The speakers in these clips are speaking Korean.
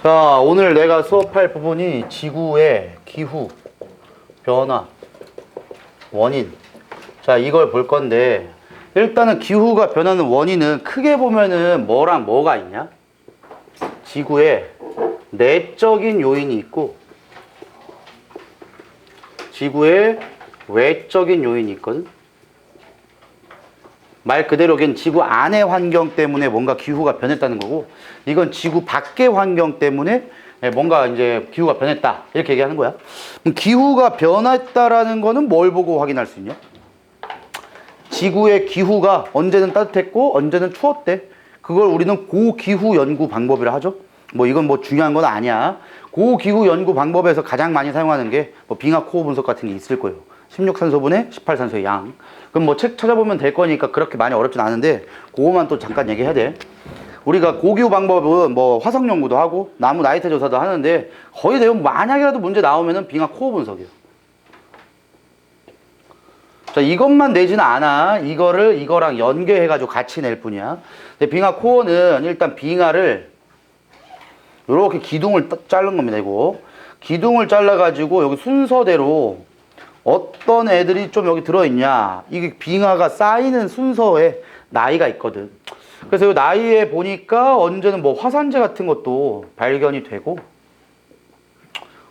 자, 오늘 내가 수업할 부분이 지구의 기후, 변화, 원인. 자, 이걸 볼 건데, 일단은 기후가 변하는 원인은 크게 보면은 뭐랑 뭐가 있냐? 지구에 내적인 요인이 있고, 지구에 외적인 요인이 있거든? 말 그대로 걘 지구 안의 환경 때문에 뭔가 기후가 변했다는 거고, 이건 지구 밖의 환경 때문에 뭔가 이제 기후가 변했다. 이렇게 얘기하는 거야. 그럼 기후가 변했다라는 거는 뭘 보고 확인할 수 있냐? 지구의 기후가 언제는 따뜻했고 언제는 추웠대. 그걸 우리는 고기후 연구 방법이라 하죠. 뭐 이건 뭐 중요한 건 아니야. 고기후 연구 방법에서 가장 많이 사용하는 게 뭐 빙하 코어 분석 같은 게 있을 거예요. 16산소분의 18산소의 양. 그럼 뭐 책 찾아보면 될 거니까 그렇게 많이 어렵진 않은데 그거만 또 잠깐 얘기해야 돼. 우리가 고기후 방법은 뭐 화석 연구도 하고 나무 나이트 조사도 하는데 거의 대부분 만약이라도 문제 나오면은 빙하 코어 분석이에요. 자, 이것만 내지는 않아. 이거를 이거랑 연계해가지고 같이 낼 뿐이야. 근데 빙하 코어는 일단 빙하를 이렇게 기둥을 자른 겁니다. 이거 기둥을 잘라가지고 여기 순서대로 어떤 애들이 좀 여기 들어있냐. 이게 빙하가 쌓이는 순서에 나이가 있거든. 그래서 이 나이에 보니까 언제는 뭐 화산재 같은 것도 발견이 되고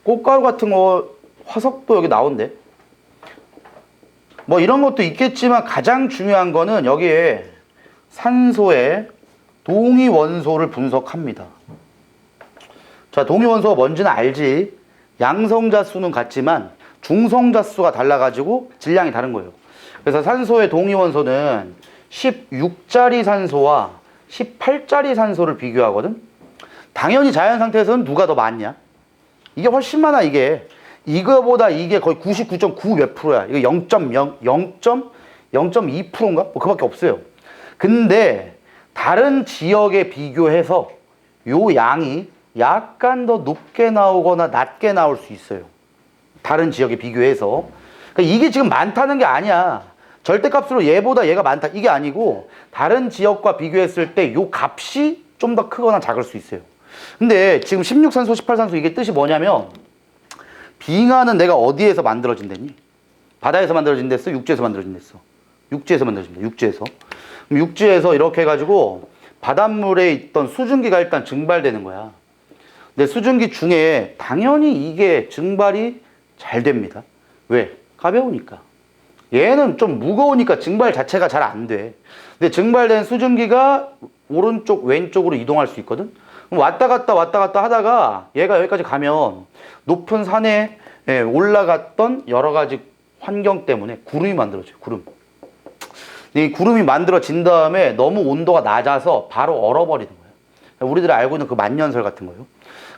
꽃가루 같은 거 화석도 여기 나온대. 뭐 이런 것도 있겠지만 가장 중요한 거는 여기에 산소의 동위원소를 분석합니다. 자, 동위원소가 뭔지는 알지. 양성자 수는 같지만 중성자 수가 달라가지고 질량이 다른 거예요. 그래서 산소의 동위원소는 16짜리 산소와 18짜리 산소를 비교하거든. 당연히 자연 상태에서는 누가 더 많냐? 이게 훨씬 많아. 이거보다 이게 거의 99.9 몇 프로야. 이거 0.2%인가? 뭐 그밖에 없어요. 근데 다른 지역에 비교해서 요 양이 약간 더 높게 나오거나 낮게 나올 수 있어요. 다른 지역에 비교해서. 그러니까 이게 지금 많다는 게 아니야. 절대값으로 얘보다 얘가 많다. 이게 아니고 다른 지역과 비교했을 때 요 값이 좀 더 크거나 작을 수 있어요. 근데 지금 16산소, 18산소 이게 뜻이 뭐냐면 빙하는 내가 어디에서 만들어진댔니? 바다에서 만들어진댔어? 육지에서 만들어진댔어? 육지에서 만들어진다. 육지에서. 그럼 육지에서 이렇게 해가지고 바닷물에 있던 수증기가 일단 증발되는 거야. 근데 수증기 중에 당연히 이게 증발이 잘 됩니다. 왜? 가벼우니까. 얘는 좀 무거우니까 증발 자체가 잘 안 돼. 근데 증발된 수증기가 오른쪽, 왼쪽으로 이동할 수 있거든? 그럼 왔다 갔다 하다가 얘가 여기까지 가면 높은 산에 올라갔던 여러 가지 환경 때문에 구름이 만들어져요. 구름. 이 구름이 만들어진 다음에 너무 온도가 낮아서 바로 얼어버리는 거예요. 우리들이 알고 있는 그 만년설 같은 거예요.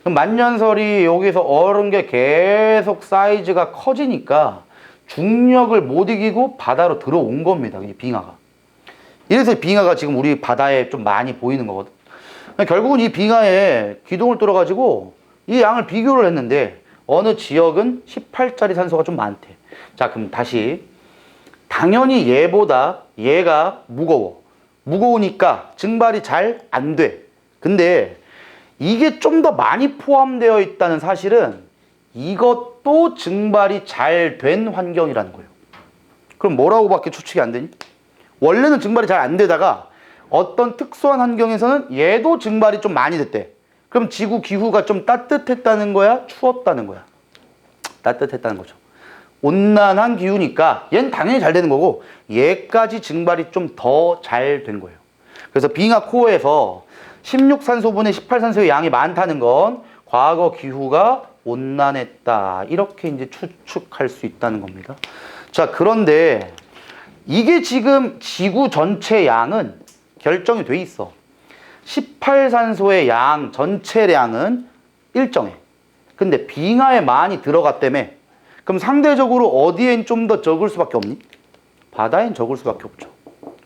그럼 만년설이 여기서 얼은 게 계속 사이즈가 커지니까 중력을 못 이기고 바다로 들어온 겁니다. 이 빙하가. 이래서 빙하가 지금 우리 바다에 좀 많이 보이는 거거든. 결국은 이 빙하에 기둥을 뚫어가지고 이 양을 비교를 했는데 어느 지역은 18짜리 산소가 좀 많대. 자, 그럼 다시. 당연히 얘보다 얘가 무거워. 무거우니까 증발이 잘 안 돼. 근데 이게 좀 더 많이 포함되어 있다는 사실은 이것도 증발이 잘 된 환경이라는 거예요. 그럼 뭐라고밖에 추측이 안 되니? 원래는 증발이 잘 안 되다가 어떤 특수한 환경에서는 얘도 증발이 좀 많이 됐대. 그럼 지구 기후가 좀 따뜻했다는 거야? 추웠다는 거야? 따뜻했다는 거죠. 온난한 기후니까 얘는 당연히 잘 되는 거고 얘까지 증발이 좀 더 잘 된 거예요. 그래서 빙하 코어에서 16산소분의 18산소의 양이 많다는 건 과거 기후가 온난했다. 이렇게 이제 추측할 수 있다는 겁니다. 자, 그런데 이게 지금 지구 전체 양은 결정이 돼 있어. 18산소의 양 전체량은 일정해. 근데 빙하에 많이 들어갔다며. 그럼 상대적으로 어디엔 좀 더 적을 수밖에 없니? 바다엔 적을 수밖에 없죠.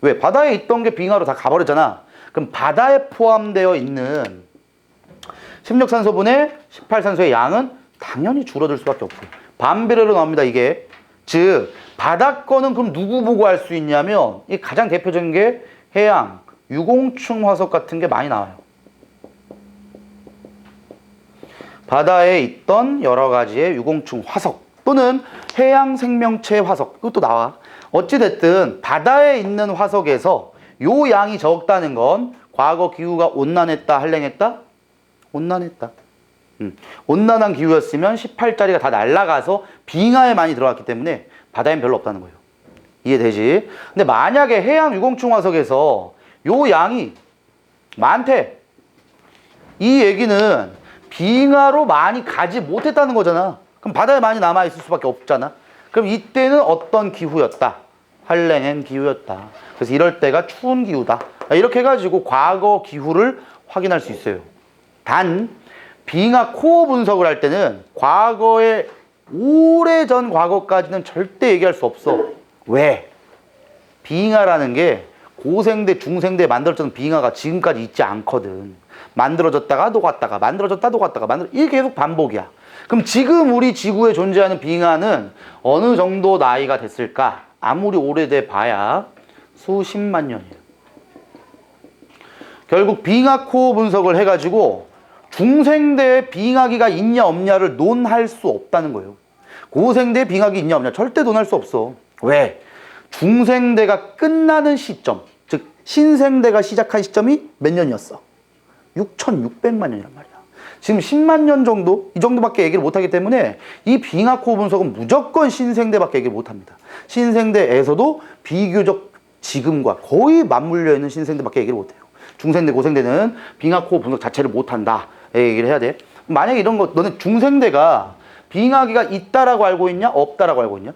왜? 바다에 있던 게 빙하로 다 가버렸잖아. 그럼 바다에 포함되어 있는 16산소분의 18산소의 양은 당연히 줄어들 수밖에 없어요. 반비례로 나옵니다, 이게. 즉, 바다 거는 그럼 누구 보고 알 수 있냐면, 이 가장 대표적인 게 해양, 유공충 화석 같은 게 많이 나와요. 바다에 있던 여러 가지의 유공충 화석 또는 해양 생명체 화석, 이것도 나와. 어찌됐든 바다에 있는 화석에서 요 양이 적다는 건 과거 기후가 온난했다, 한랭했다? 온난했다. 온난한 기후였으면 18자리가 다 날아가서 빙하에 많이 들어갔기 때문에 바다엔 별로 없다는 거예요. 이해되지? 근데 만약에 해양 유공충 화석에서 요 양이 많대. 이 얘기는 빙하로 많이 가지 못했다는 거잖아. 그럼 바다에 많이 남아있을 수밖에 없잖아. 그럼 이때는 어떤 기후였다? 한랭한 기후였다. 그래서 이럴 때가 추운 기후다. 이렇게 해가지고 과거 기후를 확인할 수 있어요. 단 빙하 코어 분석을 할 때는 과거의 오래전 과거까지는 절대 얘기할 수 없어. 왜? 빙하라는 게 고생대, 중생대 만들어졌던 빙하가 지금까지 있지 않거든. 만들어졌다가 녹았다가 만들어졌다 녹았다가 이게 계속 반복이야. 그럼 지금 우리 지구에 존재하는 빙하는 어느 정도 나이가 됐을까? 아무리 오래돼 봐야 수십만 년이에요. 결국 빙하 코어 분석을 해가지고 중생대에 빙하기가 있냐 없냐를 논할 수 없다는 거예요. 고생대에 빙하기 있냐 없냐 절대 논할 수 없어. 왜? 중생대가 끝나는 시점, 즉 신생대가 시작한 시점이 몇 년이었어? 6,600만 년이란 말이야. 지금 10만 년 정도? 이 정도밖에 얘기를 못하기 때문에 이 빙하 코어 분석은 무조건 신생대밖에 얘기를 못합니다. 신생대에서도 비교적 지금과 거의 맞물려 있는 신생대밖에 얘기를 못해요. 중생대, 고생대는 빙하 코어 분석 자체를 못한다. 얘기를 해야 돼. 만약에 이런 거, 너는 중생대가 빙하기가 있다라고 알고 있냐? 없다라고 알고 있냐?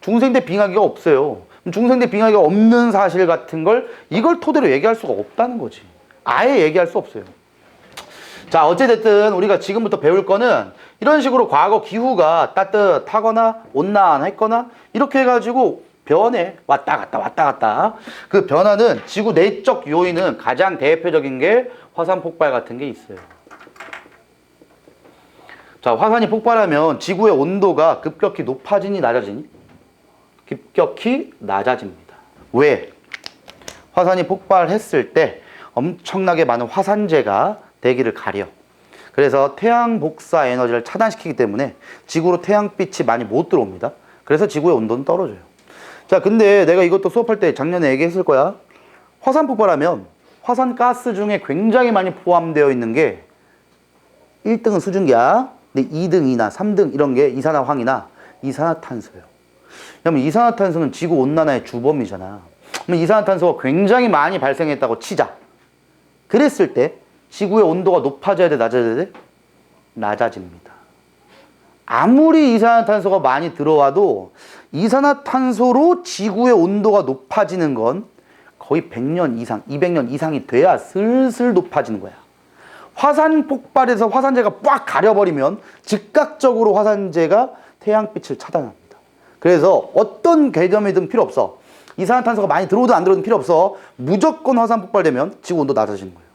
중생대 빙하기가 없어요. 중생대 빙하기가 없는 사실 같은 걸 이걸 토대로 얘기할 수가 없다는 거지. 아예 얘기할 수 없어요. 자, 어찌됐든 우리가 지금부터 배울 거는 이런 식으로 과거 기후가 따뜻하거나 온난했거나 이렇게 해가지고 변해. 왔다 갔다 왔다 갔다. 그 변화는 지구 내적 요인은 가장 대표적인 게 화산 폭발 같은 게 있어요. 자, 화산이 폭발하면 지구의 온도가 급격히 높아지니 낮아지니? 급격히 낮아집니다. 왜? 화산이 폭발했을 때 엄청나게 많은 화산재가 대기를 가려. 그래서 태양 복사 에너지를 차단시키기 때문에 지구로 태양빛이 많이 못 들어옵니다. 그래서 지구의 온도는 떨어져요. 자, 근데 내가 이것도 수업할 때 작년에 얘기했을 거야. 화산 폭발하면 화산가스 중에 굉장히 많이 포함되어 있는 게 1등은 수증기야. 근데 2등, 2나 3등 이런 게 이산화황이나 이산화탄소예요. 그러면 이산화탄소는 지구 온난화의 주범이잖아. 그럼 이산화탄소가 굉장히 많이 발생했다고 치자. 그랬을 때 지구의 온도가 높아져야 돼, 낮아져야 돼? 낮아집니다. 아무리 이산화탄소가 많이 들어와도 이산화탄소로 지구의 온도가 높아지는 건 거의 100년 이상, 200년 이상이 돼야 슬슬 높아지는 거야. 화산 폭발에서 화산재가 꽉 가려버리면 즉각적으로 화산재가 태양빛을 차단합니다. 그래서 어떤 개념이든 필요 없어. 이산화탄소가 많이 들어오든 안 들어오든 필요 없어. 무조건 화산 폭발되면 지구 온도 낮아지는 거예요.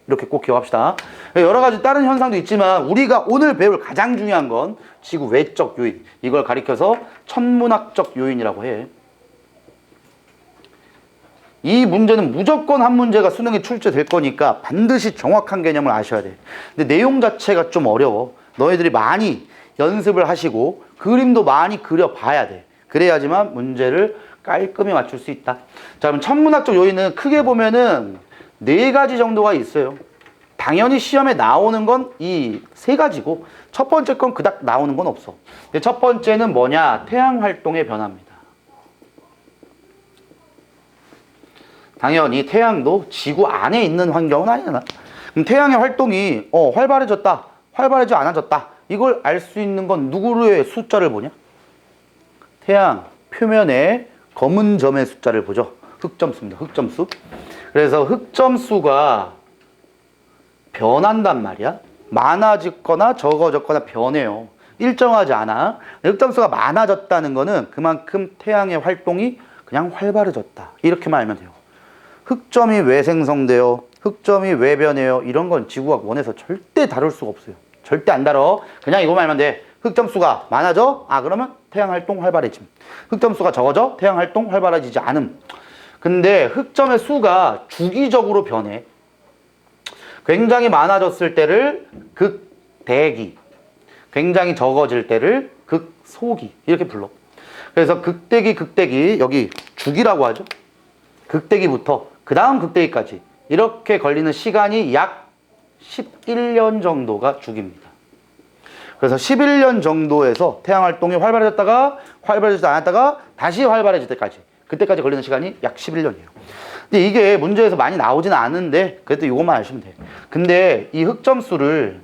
이렇게 꼭 기억합시다. 여러 가지 다른 현상도 있지만 우리가 오늘 배울 가장 중요한 건 지구 외적 요인. 이걸 가리켜서 천문학적 요인이라고 해. 이 문제는 무조건 한 문제가 수능에 출제될 거니까 반드시 정확한 개념을 아셔야 돼. 근데 내용 자체가 좀 어려워. 너희들이 많이 연습을 하시고 그림도 많이 그려봐야 돼. 그래야지만 문제를 깔끔히 맞출 수 있다. 자, 그럼 천문학적 요인은 크게 보면은 4가지 정도가 있어요. 당연히 시험에 나오는 건 이 3가지고 첫 번째 건 그닥 나오는 건 없어. 근데 첫 번째는 뭐냐? 태양 활동의 변화입니다. 당연히 태양도 지구 안에 있는 환경은 아니잖아. 그럼 태양의 활동이 활발해졌다, 활발해지지 않아졌다. 이걸 알 수 있는 건 누구의 숫자를 보냐? 태양 표면에 검은 점의 숫자를 보죠. 흑점수입니다. 흑점수. 그래서 흑점수가 변한단 말이야. 많아졌거나 적어졌거나 변해요. 일정하지 않아. 흑점수가 많아졌다는 거는 그만큼 태양의 활동이 그냥 활발해졌다. 이렇게만 알면 돼요. 흑점이 왜 생성돼요? 흑점이 왜 변해요? 이런 건 지구과학 원에서 절대 다룰 수가 없어요. 절대 안 다뤄. 그냥 이거만 알면 돼. 흑점수가 많아져? 그러면 태양 활동 활발해짐. 흑점수가 적어져? 태양 활동 활발해지지 않음. 근데 흑점의 수가 주기적으로 변해. 굉장히 많아졌을 때를 극대기. 굉장히 적어질 때를 극소기. 이렇게 불러. 그래서 극대기, 여기 주기라고 하죠. 극대기부터 그 다음 극대기까지 이렇게 걸리는 시간이 약 11년 정도가 주기입니다. 그래서 11년 정도에서 태양 활동이 활발해졌다가 활발해지지 않았다가 다시 활발해질 때까지, 그때까지 걸리는 시간이 약 11년이에요. 근데 이게 문제에서 많이 나오지는 않은데 그래도 이것만 아시면 돼요. 근데 이 흑점수를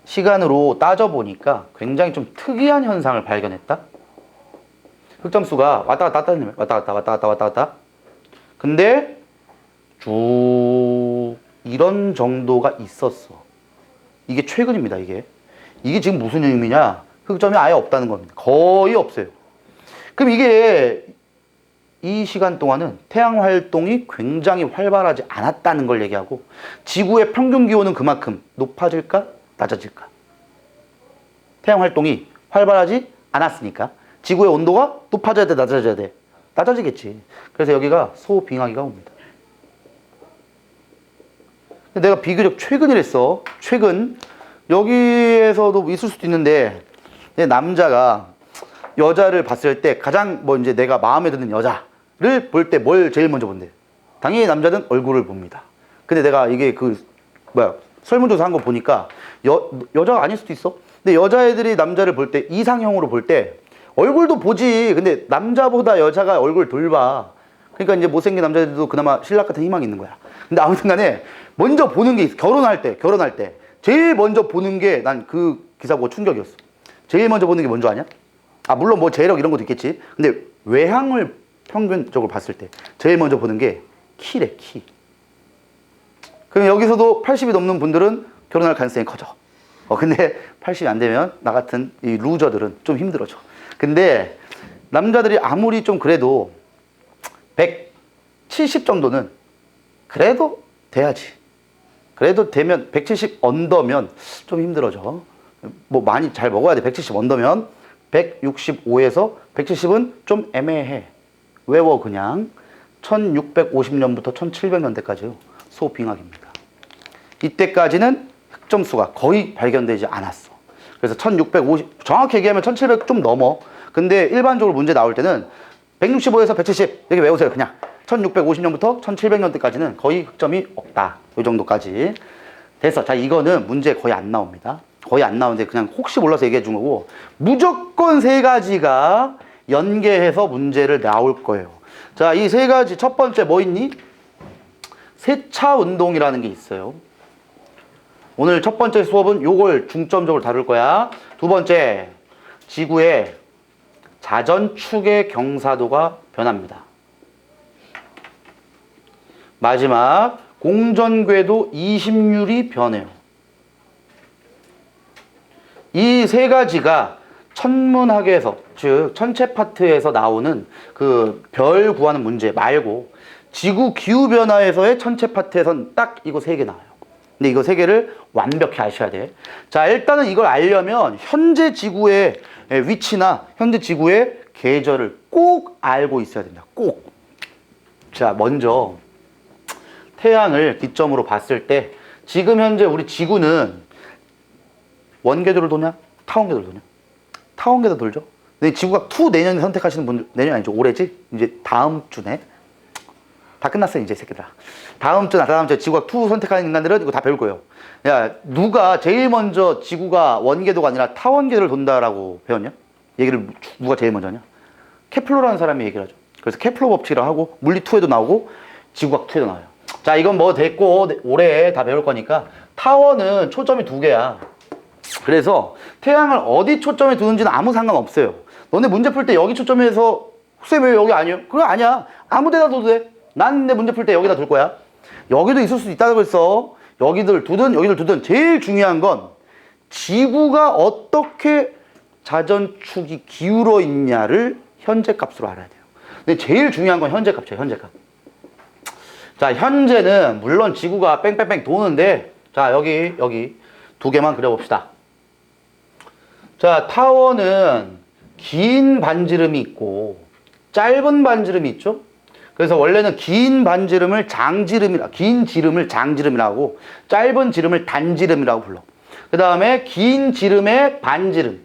시간으로 따져보니까 굉장히 좀 특이한 현상을 발견했다. 흑점수가 왔다 갔다. 근데 쭉 이런 정도가 있었어. 이게 최근입니다, 이게. 이게 지금 무슨 의미냐? 흑점이 아예 없다는 겁니다. 거의 없어요. 그럼 이게 이 시간 동안은 태양 활동이 굉장히 활발하지 않았다는 걸 얘기하고, 지구의 평균 기온은 그만큼 높아질까? 낮아질까? 태양 활동이 활발하지 않았으니까 지구의 온도가 높아져야 돼, 낮아져야 돼? 낮아지겠지. 그래서 여기가 소빙하기가 옵니다. 내가 비교적 최근이랬어. 최근. 여기에서도 있을 수도 있는데, 남자가 여자를 봤을 때 가장 이제 내가 마음에 드는 여자를 볼 때 뭘 제일 먼저 본대? 당연히 남자는 얼굴을 봅니다. 근데 내가 이게 설문조사 한 거 보니까 여자가 아닐 수도 있어. 근데 여자애들이 남자를 볼 때, 이상형으로 볼 때 얼굴도 보지. 근데 남자보다 여자가 얼굴 덜 봐. 그러니까 이제 못생긴 남자들도 그나마 신랑 같은 희망이 있는 거야. 근데 아무튼 간에 먼저 보는 게 있어. 결혼할 때 제일 먼저 보는 게, 난 그 기사 보고 충격이었어. 제일 먼저 보는 게 뭔지 아냐? 물론 뭐 재력 이런 것도 있겠지. 근데 외향을 평균적으로 봤을 때 제일 먼저 보는 게 키래, 키. 그럼 여기서도 80이 넘는 분들은 결혼할 가능성이 커져. 근데 80이 안 되면 나 같은 이 루저들은 좀 힘들어져. 근데 남자들이 아무리 좀 그래도 170 정도는 그래도 돼야지. 그래도 되면 170 언더면 좀 힘들어져. 뭐 많이 잘 먹어야 돼. 170 언더면. 165에서 170은 좀 애매해. 외워 그냥. 1650년부터 1700년대까지요. 소빙하기입니다. 이때까지는 흑점수가 거의 발견되지 않았어. 그래서 1650, 정확히 얘기하면 1700 좀 넘어. 근데 일반적으로 문제 나올 때는 165에서 170 이렇게 외우세요. 그냥 1650년부터 1700년대까지는 거의 흑점이 없다. 이 정도까지 됐어. 자, 이거는 문제 거의 안 나옵니다. 거의 안 나오는데 그냥 혹시 몰라서 얘기해 준 거고, 무조건 세 가지가 연계해서 문제를 나올 거예요. 자, 이 세 가지 첫 번째 뭐 있니? 세차 운동이라는 게 있어요. 오늘 첫 번째 수업은 요걸 중점적으로 다룰 거야. 두 번째, 지구의 자전축의 경사도가 변합니다. 마지막, 공전궤도 이심률이 변해요. 이 세 가지가 천문학에서, 즉 천체 파트에서 나오는 그 별 구하는 문제 말고 지구 기후변화에서의 천체 파트에선 딱 이거 세 개 나와요. 근데 이거 세 개를 완벽히 아셔야 돼. 자, 일단은 이걸 알려면 현재 지구의 위치나 현재 지구의 계절을 꼭 알고 있어야 된다. 꼭. 자, 먼저 태양을 기점으로 봤을 때 지금 현재 우리 지구는 원궤도를 도냐? 타원궤도를 도냐? 타원궤도 돌죠? 근데 지구가 2 내년에 선택하시는 분들, 내년 아니죠, 올해지? 이제 다음 주네? 다 끝났어요, 이제 새끼들아. 다음 주에 지구가 2 선택하는 인간들은 이거 다 배울 거예요. 야, 누가 제일 먼저 지구가 원궤도가 아니라 타원궤도를 돈다라고 배웠냐? 얘기를 누가 제일 먼저 하냐? 케플러라는 사람이 얘기를 하죠. 그래서 케플러 법칙이라고 하고, 물리2에도 나오고, 지구과학 2에도 나와요. 자, 이건 뭐 됐고, 올해 다 배울 거니까, 타원은 초점이 2개야. 그래서 태양을 어디 초점에 두는지는 아무 상관없어요. 너네 문제 풀 때 여기 초점에서, 쌤 왜 여기 아니에요? 그래, 아니야. 아무 데다 둬도 돼. 난 내 문제 풀 때 여기다 둘 거야. 여기도 있을 수 있다고 했어. 여기들 두든 제일 중요한 건 지구가 어떻게 자전축이 기울어 있냐를 현재 값으로 알아야 돼요. 근데 제일 중요한 건 현재 값이에요, 현재 값. 자, 현재는 물론 지구가 뺑뺑뺑 도는데, 자, 여기 2개만 그려봅시다. 자, 타원은 긴 반지름이 있고 짧은 반지름이 있죠? 그래서 원래는 긴 지름을 장지름이라고, 짧은 지름을 단지름이라고 불러. 그 다음에 긴 지름의 반지름.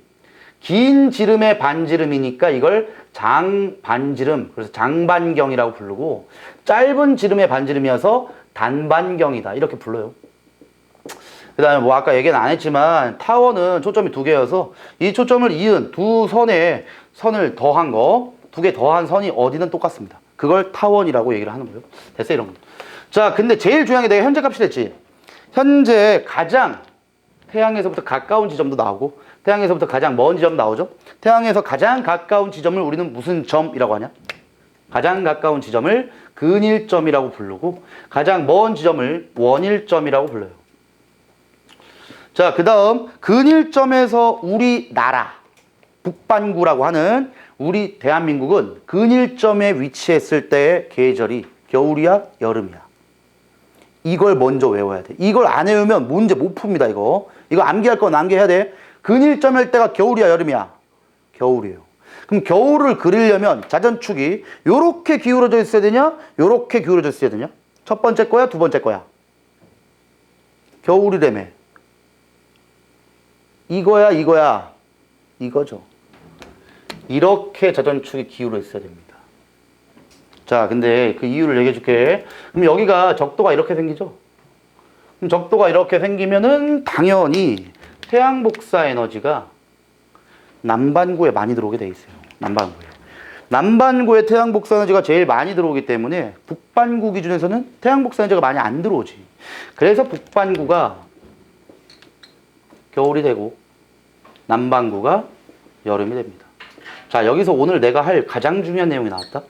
긴 지름의 반지름이니까 이걸 장반지름, 그래서 장반경이라고 부르고, 짧은 지름의 반지름이어서 단반경이다 이렇게 불러요. 그 다음에 뭐 아까 얘기는 안 했지만 타원은 초점이 두 개여서 이 초점을 이은 두 선에 선을 더한 거, 두 개 더한 선이 어디는 똑같습니다. 그걸 타원이라고 얘기를 하는 거예요. 됐어, 이런 거. 자, 근데 제일 중요한 게 내가 현재 값이 됐지. 현재 가장 태양에서부터 가까운 지점도 나오고 태양에서부터 가장 먼 지점 나오죠. 태양에서 가장 가까운 지점을 우리는 무슨 점이라고 하냐? 가장 가까운 지점을 근일점이라고 부르고 가장 먼 지점을 원일점이라고 불러요. 자, 그 다음 근일점에서 우리나라 북반구라고 하는 우리 대한민국은 근일점에 위치했을 때의 계절이 겨울이야 여름이야. 이걸 먼저 외워야 돼. 이걸 안 외우면 문제 못 풉니다. 이거 암기할 건 암기해야 돼. 근일점일 때가 겨울이야 여름이야? 겨울이에요. 그럼 겨울을 그리려면 자전축이 요렇게 기울어져 있어야 되냐? 요렇게 기울어져 있어야 되냐? 첫 번째 거야? 두 번째 거야? 겨울이라며. 이거야 이거야? 이거죠. 이렇게 자전축이 기울어 있어야 됩니다. 자, 근데 그 이유를 얘기해 줄게. 그럼 여기가 적도가 이렇게 생기죠? 그럼 적도가 이렇게 생기면은 당연히 태양 복사 에너지가 남반구에 많이 들어오게 돼 있어요. 남반구에. 남반구에 태양 복사 에너지가 제일 많이 들어오기 때문에 북반구 기준에서는 태양 복사 에너지가 많이 안 들어오지. 그래서 북반구가 겨울이 되고 남반구가 여름이 됩니다. 자, 여기서 오늘 내가 할 가장 중요한 내용이 나왔다.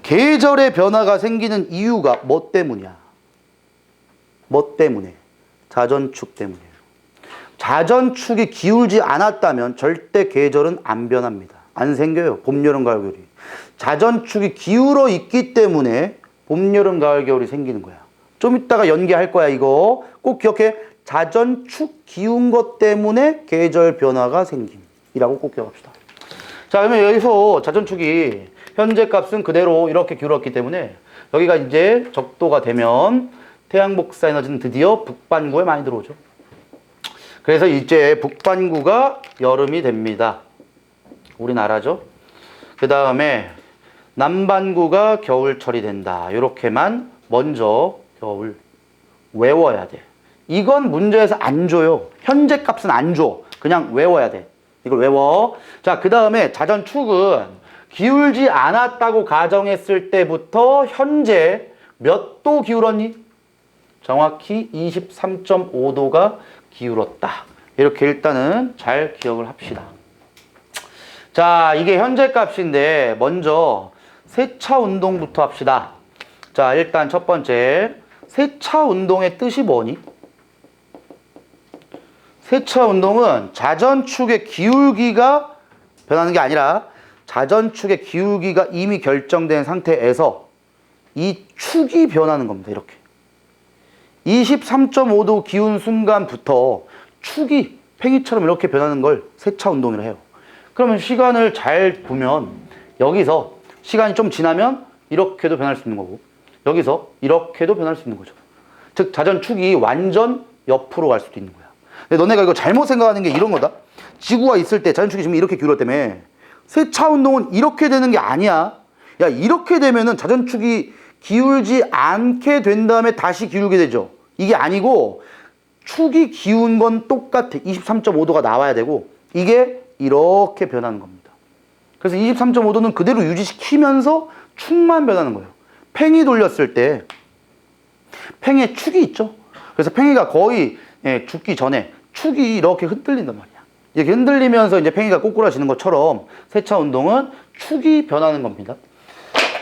계절의 변화가 생기는 이유가 뭐 때문이야? 뭐 때문에? 자전축 때문이에요. 자전축이 기울지 않았다면 절대 계절은 안 변합니다. 안 생겨요. 봄, 여름, 가을, 겨울이. 자전축이 기울어 있기 때문에 봄, 여름, 가을, 겨울이 생기는 거야. 좀 이따가 연기할 거야, 이거. 꼭 기억해. 자전축 기운 것 때문에 계절 변화가 생김이라고 꼭 기억합시다. 자, 그러면 여기서 자전축이 현재 값은 그대로 이렇게 기울었기 때문에 여기가 이제 적도가 되면 태양 복사 에너지는 드디어 북반구에 많이 들어오죠. 그래서 이제 북반구가 여름이 됩니다. 우리나라죠. 그 다음에 남반구가 겨울철이 된다. 이렇게만 먼저 겨울 외워야 돼. 이건 문제에서 안 줘요. 현재 값은 안 줘. 그냥 외워야 돼. 이걸 외워. 자, 그 다음에 자전축은 기울지 않았다고 가정했을 때부터 현재 몇 도 기울었니? 정확히 23.5도가 기울었다. 이렇게 일단은 잘 기억을 합시다. 자, 이게 현재 값인데 먼저 세차 운동부터 합시다. 자, 일단 첫 번째 세차 운동의 뜻이 뭐니? 세차 운동은 자전축의 기울기가 변하는 게 아니라 자전축의 기울기가 이미 결정된 상태에서 이 축이 변하는 겁니다. 이렇게 23.5도 기운 순간부터 축이 팽이처럼 이렇게 변하는 걸 세차 운동이라고 해요. 그러면 시간을 잘 보면 여기서 시간이 좀 지나면 이렇게도 변할 수 있는 거고 여기서 이렇게도 변할 수 있는 거죠. 즉 자전축이 완전 옆으로 갈 수도 있는 거야. 근데 너네가 이거 잘못 생각하는 게 이런 거다. 지구가 있을 때 자전축이 지금 이렇게 기울었다며. 세차 운동은 이렇게 되는 게 아니야. 야, 이렇게 되면은 자전축이 기울지 않게 된 다음에 다시 기울게 되죠. 이게 아니고 축이 기운 건 똑같아. 23.5도가 나와야 되고 이게 이렇게 변하는 겁니다. 그래서 23.5도는 그대로 유지시키면서 축만 변하는 거예요. 팽이 돌렸을 때 팽이에 축이 있죠. 그래서 팽이가 거의 죽기 전에 축이 이렇게 흔들린단 말이야. 이렇게 흔들리면서 이제 팽이가 꼬꾸라지는 것처럼 세차 운동은 축이 변하는 겁니다.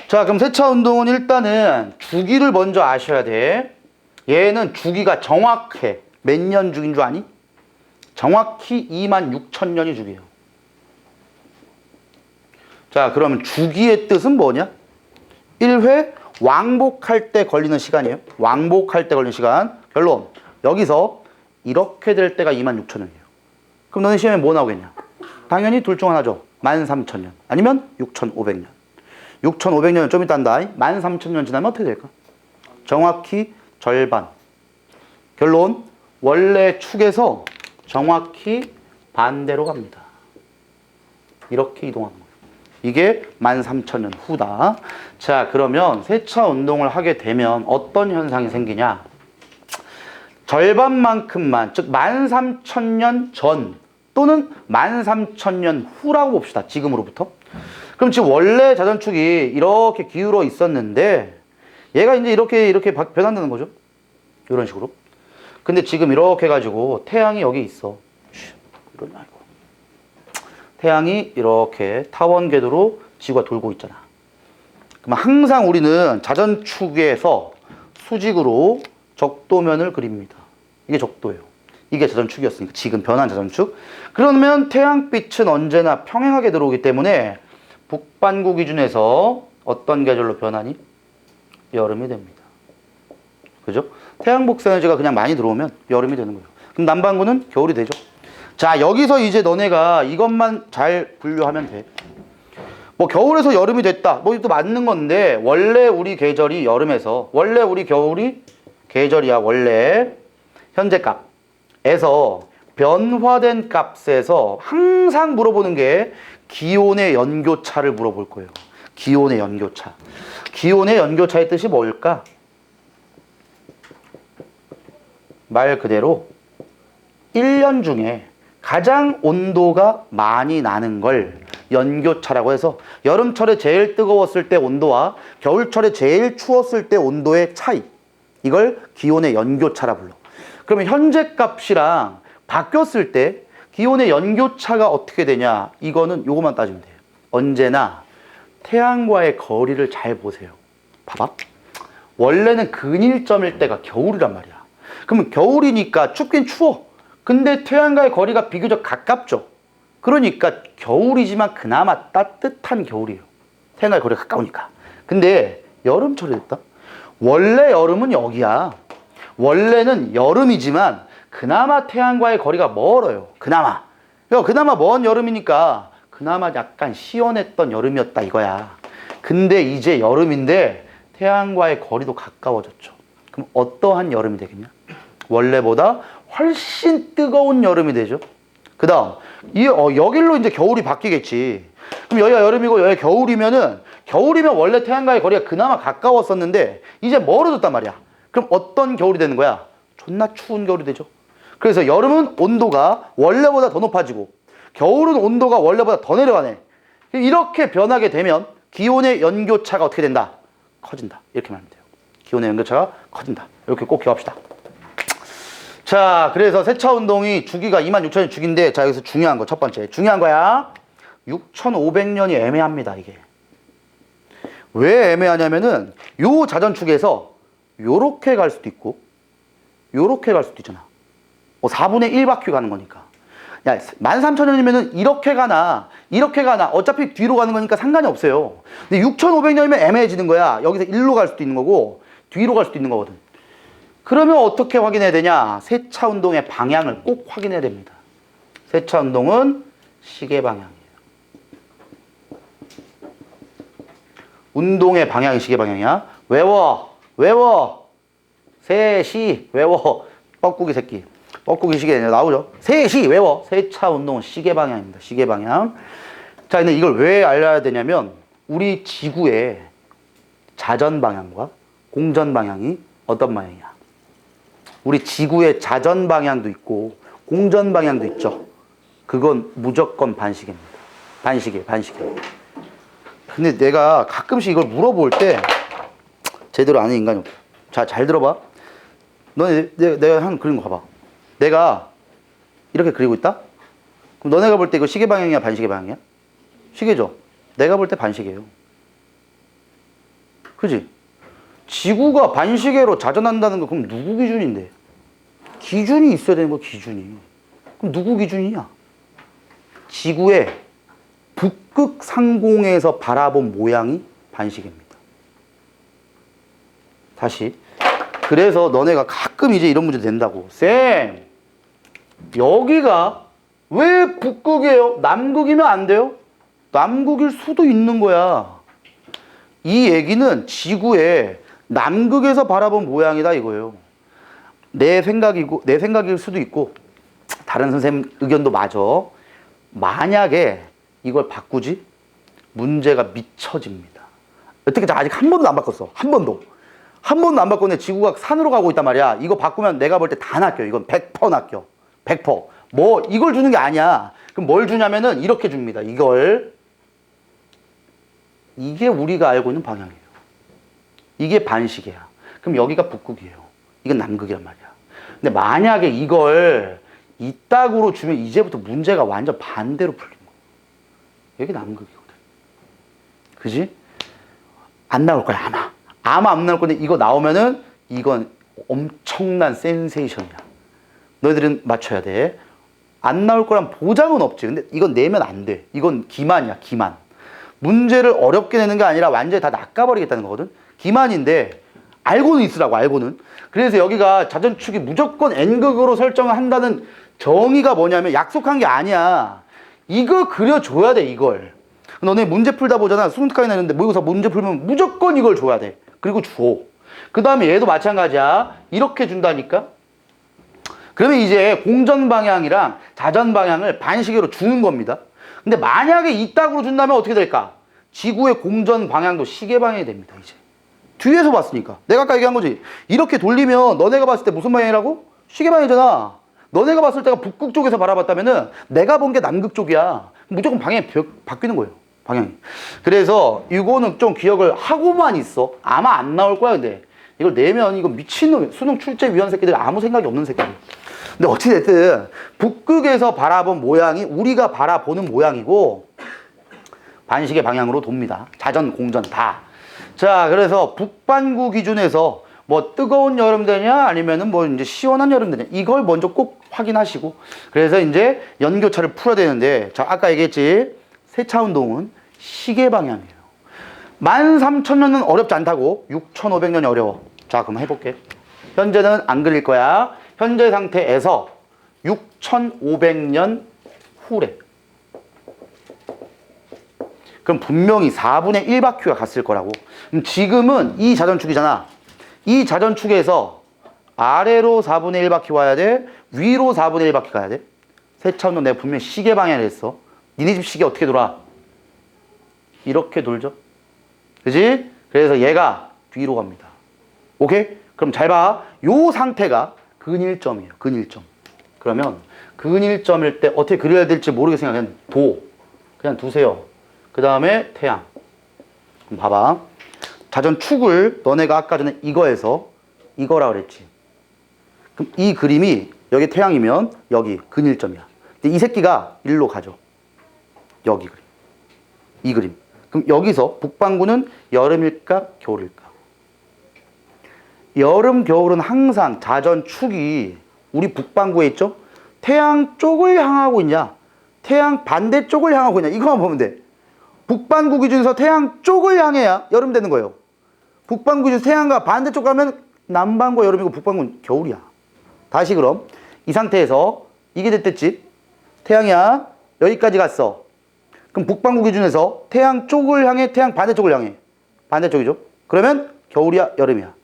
자, 그럼 세차 운동은 일단은 주기를 먼저 아셔야 돼. 얘는 주기가 정확해. 몇 년 주기인 줄 아니? 정확히 26,000년이 주기예요. 자, 그러면 주기의 뜻은 뭐냐? 1회 왕복할 때 걸리는 시간이에요. 왕복할 때 걸리는 시간. 결론. 여기서 이렇게 될 때가 26,000년이에요. 그럼 너네 시험에 뭐 나오겠냐? 당연히 둘 중 하나죠. 13,000년. 아니면 6,500년. 6,500년은 좀 이따 한다. 13,000년 지나면 어떻게 될까? 정확히 절반. 결론. 원래 축에서 정확히 반대로 갑니다. 이렇게 이동하는 거예요. 이게 13,000년 후다. 자, 그러면 세차 운동을 하게 되면 어떤 현상이 생기냐? 절반만큼만, 즉 13,000년 전 또는 13,000년 후라고 봅시다. 지금으로부터. 그럼 지금 원래 자전축이 이렇게 기울어 있었는데 얘가 이제 이렇게 변한다는 거죠. 이런 식으로. 근데 지금 이렇게 해가지고 태양이 여기 있어. 이러냐 이거. 태양이 이렇게 타원 궤도로 지구가 돌고 있잖아. 그럼 항상 우리는 자전축에서 수직으로 적도면을 그립니다. 이게 적도예요. 이게 자전축이었으니까 지금 변한 자전축. 그러면 태양빛은 언제나 평행하게 들어오기 때문에 북반구 기준에서 어떤 계절로 변하니? 여름이 됩니다. 그죠? 태양 복사에너지가 그냥 많이 들어오면 여름이 되는 거예요. 그럼 남반구는 겨울이 되죠. 자, 여기서 이제 너네가 이것만 잘 분류하면 돼. 뭐 겨울에서 여름이 됐다. 뭐 이것도 맞는 건데 원래 우리 계절이 여름에서 원래 우리 겨울이 계절이야. 원래 현재 값에서 변화된 값에서 항상 물어보는 게 기온의 연교차를 물어볼 거예요. 기온의 연교차. 기온의 연교차의 뜻이 뭘까? 말 그대로 1년 중에 가장 온도가 많이 나는 걸 연교차라고 해서 여름철에 제일 뜨거웠을 때 온도와 겨울철에 제일 추웠을 때 온도의 차이, 이걸 기온의 연교차라 불러. 그러면 현재 값이랑 바뀌었을 때 기온의 연교차가 어떻게 되냐? 이거는 요것만 따지면 돼요. 언제나 태양과의 거리를 잘 보세요. 봐봐. 원래는 근일점일 때가 겨울이란 말이야. 그러면 겨울이니까 춥긴 추워. 근데 태양과의 거리가 비교적 가깝죠. 그러니까 겨울이지만 그나마 따뜻한 겨울이에요. 태양과의 거리가 가까우니까. 근데 여름철이 됐다? 원래 여름은 여기야. 원래는 여름이지만 그나마 태양과의 거리가 멀어요. 그나마. 그나마 먼 여름이니까 그나마 약간 시원했던 여름이었다 이거야. 근데 이제 여름인데 태양과의 거리도 가까워졌죠. 그럼 어떠한 여름이 되겠냐? 원래보다 훨씬 뜨거운 여름이 되죠. 그 다음 여길로 이제 겨울이 바뀌겠지. 그럼 여기가 여름이고 여기가 겨울이면 원래 태양과의 거리가 그나마 가까웠었는데 이제 멀어졌단 말이야. 그럼 어떤 겨울이 되는 거야? 존나 추운 겨울이 되죠. 그래서 여름은 온도가 원래보다 더 높아지고 겨울은 온도가 원래보다 더 내려가네. 이렇게 변하게 되면 기온의 연교차가 어떻게 된다? 커진다. 이렇게 말하면 돼요. 기온의 연교차가 커진다. 이렇게 꼭 기억합시다. 자, 그래서 세차 운동이 주기가 26,000년 주기인데, 자, 여기서 중요한 거, 첫 번째. 중요한 거야. 6,500년이 애매합니다, 이게. 왜 애매하냐면은, 요 자전축에서 요렇게 갈 수도 있고, 요렇게 갈 수도 있잖아. 4분의 1바퀴 가는 거니까. 야, 13,000년이면은 이렇게 가나, 어차피 뒤로 가는 거니까 상관이 없어요. 근데 6,500년이면 애매해지는 거야. 여기서 일로 갈 수도 있는 거고, 뒤로 갈 수도 있는 거거든. 그러면 어떻게 확인해야 되냐? 세차 운동의 방향을 꼭 확인해야 됩니다. 세차 운동은 시계 방향이에요. 운동의 방향이 시계 방향이야. 외워. 세시 외워. 뻐꾸기 새끼. 뻐꾸기 시계 나오죠? 세시 외워. 세차 운동은 시계 방향입니다. 시계 방향. 자, 근데 이걸 왜 알아야 되냐면 우리 지구의 자전 방향과 공전 방향이 어떤 방향이야? 우리 지구의 자전 방향도 있고 공전 방향도 있죠. 그건 무조건 반시계입니다. 반시계. 근데 내가 가끔씩 이걸 물어볼 때 제대로 아는 인간이 없어. 자, 잘 들어봐. 너네 내가 한 그린 거 봐봐. 내가 이렇게 그리고 있다? 그럼 너네가 볼 때 이거 시계 방향이야, 반시계 방향이야? 시계죠. 내가 볼 때 반시계예요. 그지? 지구가 반시계로 자전한다는 거 그럼 누구 기준인데? 기준이 있어야 되는 거, 기준이. 그럼 누구 기준이냐? 지구의 북극 상공에서 바라본 모양이 반시계입니다. 다시. 그래서 너네가 가끔 이제 이런 문제 된다고. 쌤, 여기가 왜 북극이에요? 남극이면 안 돼요? 남극일 수도 있는 거야. 이 얘기는 지구의 남극에서 바라본 모양이다 이거예요. 내 생각일 수도 있고 다른 선생님 의견도 맞아. 만약에 이걸 바꾸지 문제가 미쳐집니다. 어떻게 아직 한 번도 안 바꿨어. 한 번도 안 바꿨는데 지구가 산으로 가고 있단 말이야. 이거 바꾸면 내가 볼 때 다 낚여. 이건 100% 낚여. 100%. 뭐 이걸 주는 게 아니야. 그럼 뭘 주냐면은 이렇게 줍니다. 이게 우리가 알고 있는 방향이에요. 이게 반시계야. 그럼 여기가 북극이에요. 이건 남극이란 말이야. 근데 만약에 이걸 이따구로 주면 이제부터 문제가 완전 반대로 풀린 거야. 여기 남극이거든. 그지? 안 나올 거야, 아마. 아마 안 나올 건데 이거 나오면은 이건 엄청난 센세이션이야. 너희들은 맞춰야 돼. 안 나올 거란 보장은 없지. 근데 이건 내면 안 돼. 이건 기만이야, 기만. 문제를 어렵게 내는 게 아니라 완전히 다 낚아버리겠다는 거거든. 기만인데 알고는 있으라고, 알고는. 그래서 여기가 자전축이 무조건 N극으로 설정을 한다는 정의가 뭐냐면 약속한 게 아니야. 이거 그려줘야 돼, 이걸. 너네 문제 풀다 보잖아. 수능특강이 나는데 모의고사 문제 풀면 무조건 이걸 줘야 돼. 그리고 줘. 그 다음에 얘도 마찬가지야. 이렇게 준다니까. 그러면 이제 공전 방향이랑 자전 방향을 반시계로 주는 겁니다. 근데 만약에 이따구로 준다면 어떻게 될까? 지구의 공전 방향도 시계 방향이 됩니다, 이제. 뒤에서 봤으니까. 내가 아까 얘기한 거지. 이렇게 돌리면 너네가 봤을 때 무슨 방향이라고? 시계 방향이잖아. 너네가 봤을 때가 북극 쪽에서 바라봤다면은 내가 본 게 남극 쪽이야. 무조건 방향이 바뀌는 거예요. 방향이. 그래서 이거는 좀 기억을 하고만 있어. 아마 안 나올 거야, 근데. 이걸 내면 이거 미친놈, 수능 출제위원 새끼들 아무 생각이 없는 새끼들. 근데 어찌됐든 북극에서 바라본 모양이 우리가 바라보는 모양이고 반시계 방향으로 돕니다. 자전, 공전 다. 자, 그래서 북반구 기준에서 뭐 뜨거운 여름 되냐 아니면은 뭐 이제 시원한 여름 되냐 이걸 먼저 꼭 확인하시고 그래서 이제 연교차를 풀어야 되는데 자, 아까 얘기했지 세차 운동은 시계 방향이에요. 13,000년은 어렵지 않다고 6,500년이 어려워. 자, 그럼 해볼게. 현재는 안 그릴 거야. 현재 상태에서 6,500년 후래. 그럼 분명히 4분의 1바퀴가 갔을 거라고. 그럼 지금은 이 자전축이잖아. 이 자전축에서 아래로 4분의 1바퀴 와야 돼? 위로 4분의 1바퀴 가야 돼? 세차운동 내가 분명히 시계 방향을 했어. 니네 집 시계 어떻게 돌아? 이렇게 돌죠? 그지? 그래서 얘가 뒤로 갑니다. 오케이? 그럼 잘 봐. 요 상태가 근일점이에요. 근일점. 그러면 근일점일 때 어떻게 그려야 될지 모르겠으니까 그냥 그냥 두세요. 그 다음에 태양. 그럼 봐봐. 자전축을 너네가 아까 전에 이거에서 이거라 그랬지. 그럼 이 그림이 여기 태양이면 여기 근일점이야. 근데 이 새끼가 일로 가죠. 여기 그림. 이 그림. 그럼 여기서 북반구는 여름일까 겨울일까? 여름 겨울은 항상 자전축이 우리 북반구에 있죠? 태양 쪽을 향하고 있냐? 태양 반대쪽을 향하고 있냐? 이거만 보면 돼. 북반구 기준에서 태양 쪽을 향해야 여름 되는 거예요. 북반구 기준 태양과 반대쪽 가면 남반구 여름이고 북반구는 겨울이야. 다시 그럼 이 상태에서 이게 됐댔지? 태양이야. 여기까지 갔어. 그럼 북반구 기준에서 태양 쪽을 향해 태양 반대쪽을 향해. 반대쪽이죠. 그러면 겨울이야 여름이야?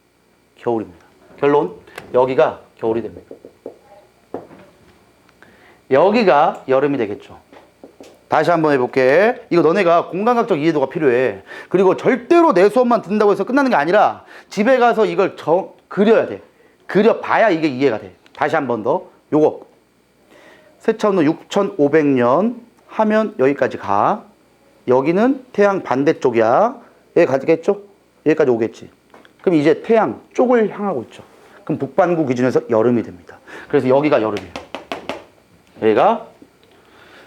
겨울입니다. 결론 여기가 겨울이 됩니다. 여기가 여름이 되겠죠. 다시 한번 해볼게. 이거 너네가 공간각적 이해도가 필요해. 그리고 절대로 내 수업만 듣는다고 해서 끝나는 게 아니라 집에 가서 이걸 그려야 돼. 그려봐야 이게 이해가 돼. 다시 한 번 더. 요거 세차운동 6,500년 하면 여기까지 가. 여기는 태양 반대쪽이야. 여기 가겠죠? 여기까지 오겠지. 그럼 이제 태양 쪽을 향하고 있죠. 그럼 북반구 기준에서 여름이 됩니다. 그래서 여기가 여름이에요. 여기가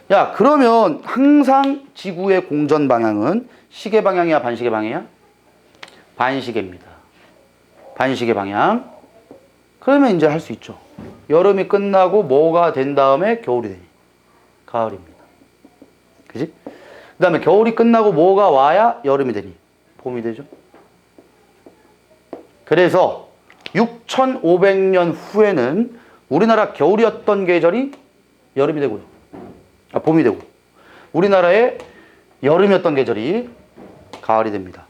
야, 그러면 항상 지구의 공전 방향은 시계 방향이야, 반시계 방향이야? 반시계입니다. 반시계 방향. 그러면 이제 할 수 있죠. 여름이 끝나고 뭐가 된 다음에 겨울이 되니? 가을입니다. 그지? 그 다음에 겨울이 끝나고 뭐가 와야 여름이 되니? 봄이 되죠. 그래서 6,500년 후에는 우리나라 겨울이었던 계절이 여름이 되고요. 봄이 되고 우리나라의 여름이었던 계절이 가을이 됩니다.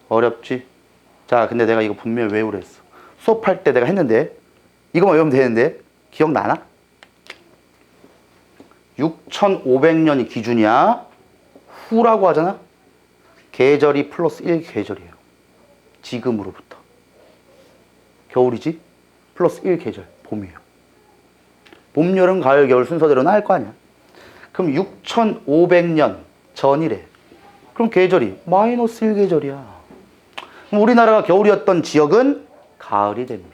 어렵지? 자, 근데 내가 이거 분명히 외우려 했어. 수업할 때 내가 했는데 이거만 외우면 되는데 기억나나? 6500년이 기준이야. 후라고 하잖아. 계절이 플러스 1계절이에요. 지금으로부터. 겨울이지? 플러스 1계절. 봄이에요. 봄, 여름, 가을, 겨울 순서대로는 할 거 아니야. 그럼 6500년 전이래. 그럼 계절이 마이너스 1계절이야. 그럼 우리나라가 겨울이었던 지역은 가을이 됩니다.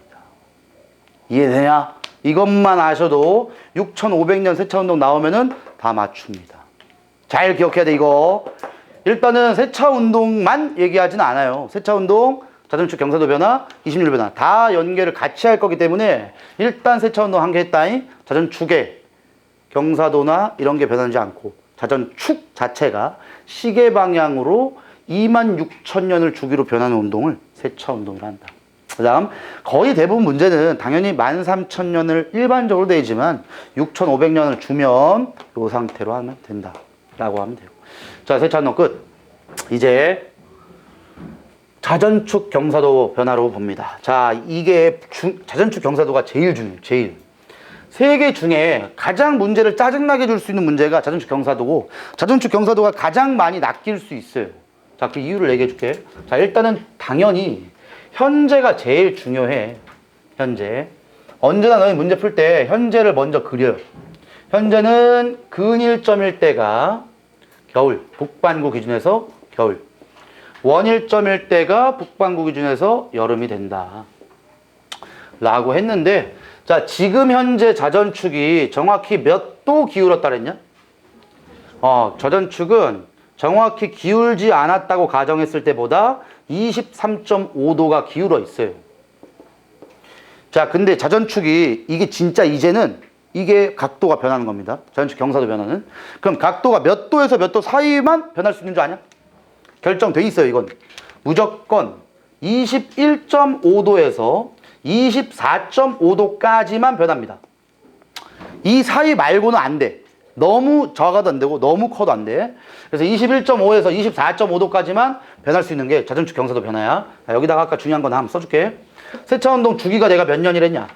이해되냐? 이것만 아셔도 6500년 세차운동 나오면은 다 맞춥니다. 잘 기억해야 돼, 이거. 일단은 세차운동만 얘기하진 않아요. 세차운동, 자전축 경사도 변화, 20률 변화 다 연계를 같이 할 거기 때문에 일단 세차운동 한 개 했다잉. 자전축의 경사도나 이런 게 변하지 않고 자전축 자체가 시계 방향으로 26,000년을 주기로 변하는 운동을 세차운동이라 한다. 그 다음 거의 대부분 문제는 당연히 13,000년을 일반적으로 되지만 6,500년을 주면 이 상태로 하면 된다 라고 하면 돼요. 자, 세차운동 끝. 이제 자전축 경사도 변화로 봅니다. 자, 이게 자전축 경사도가 제일 중요해요. 제일. 세 개 중에 가장 문제를 짜증나게 줄 수 있는 문제가 자전축 경사도고, 자전축 경사도가 가장 많이 낚일 수 있어요. 자, 그 이유를 얘기해 줄게. 자, 일단은 당연히 현재가 제일 중요해. 현재. 언제나 너희 문제 풀 때 현재를 먼저 그려요. 현재는 근일점일 때가 겨울, 북반구 기준에서 겨울. 원일점일 때가 북반구 기준에서 여름이 된다. 라고 했는데, 자, 지금 현재 자전축이 정확히 몇 도 기울었다 그랬냐? 자전축은 정확히 기울지 않았다고 가정했을 때보다 23.5도가 기울어 있어요. 자, 근데 자전축이 이게 진짜 이제는 이게 각도가 변하는 겁니다. 자전축 경사도 변화는. 그럼 각도가 몇 도에서 몇 도 사이만 변할 수 있는 줄 아냐? 결정돼 있어요, 이건. 무조건 21.5도에서 24.5도까지만 변합니다. 이 사이 말고는 안 돼. 너무 작아도 안 되고 너무 커도 안 돼. 그래서 21.5에서 24.5도까지만 변할 수 있는 게 자전축 경사도 변화야. 자, 여기다가 아까 중요한 건 한번 써줄게. 세차운동 주기가 내가 몇 년이랬냐?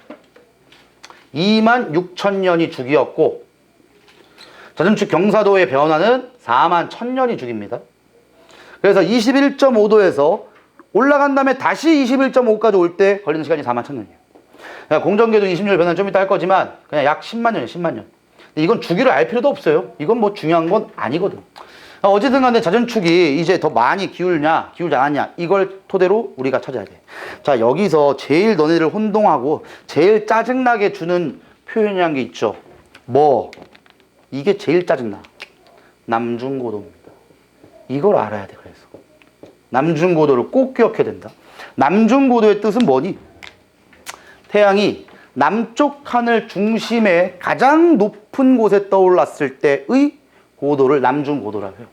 26,000년이 주기였고, 자전축 경사도의 변화는 41,000년이 주기입니다. 그래서 21.5도에서 올라간 다음에 다시 21.5까지 올 때 걸리는 시간이 41,000년이에요. 공전궤도 20년 변화는 좀 이따 할 거지만 그냥 약 10만 년이에요. 10만 년. 근데 이건 주기를 알 필요도 없어요. 이건 뭐 중요한 건 아니거든. 어쨌든 간에 자전축이 이제 더 많이 기울냐 기울지 않았냐 이걸 토대로 우리가 찾아야 돼. 자, 여기서 제일 너네를 혼동하고 제일 짜증나게 주는 표현이란 게 있죠. 뭐? 이게 제일 짜증나. 남중고도입니다. 이걸 알아야 돼. 그래서 남중고도를 꼭 기억해야 된다. 남중고도의 뜻은 뭐니? 태양이 남쪽 하늘 중심에 가장 높은 곳에 떠올랐을 때의 고도를 남중고도라고 해요.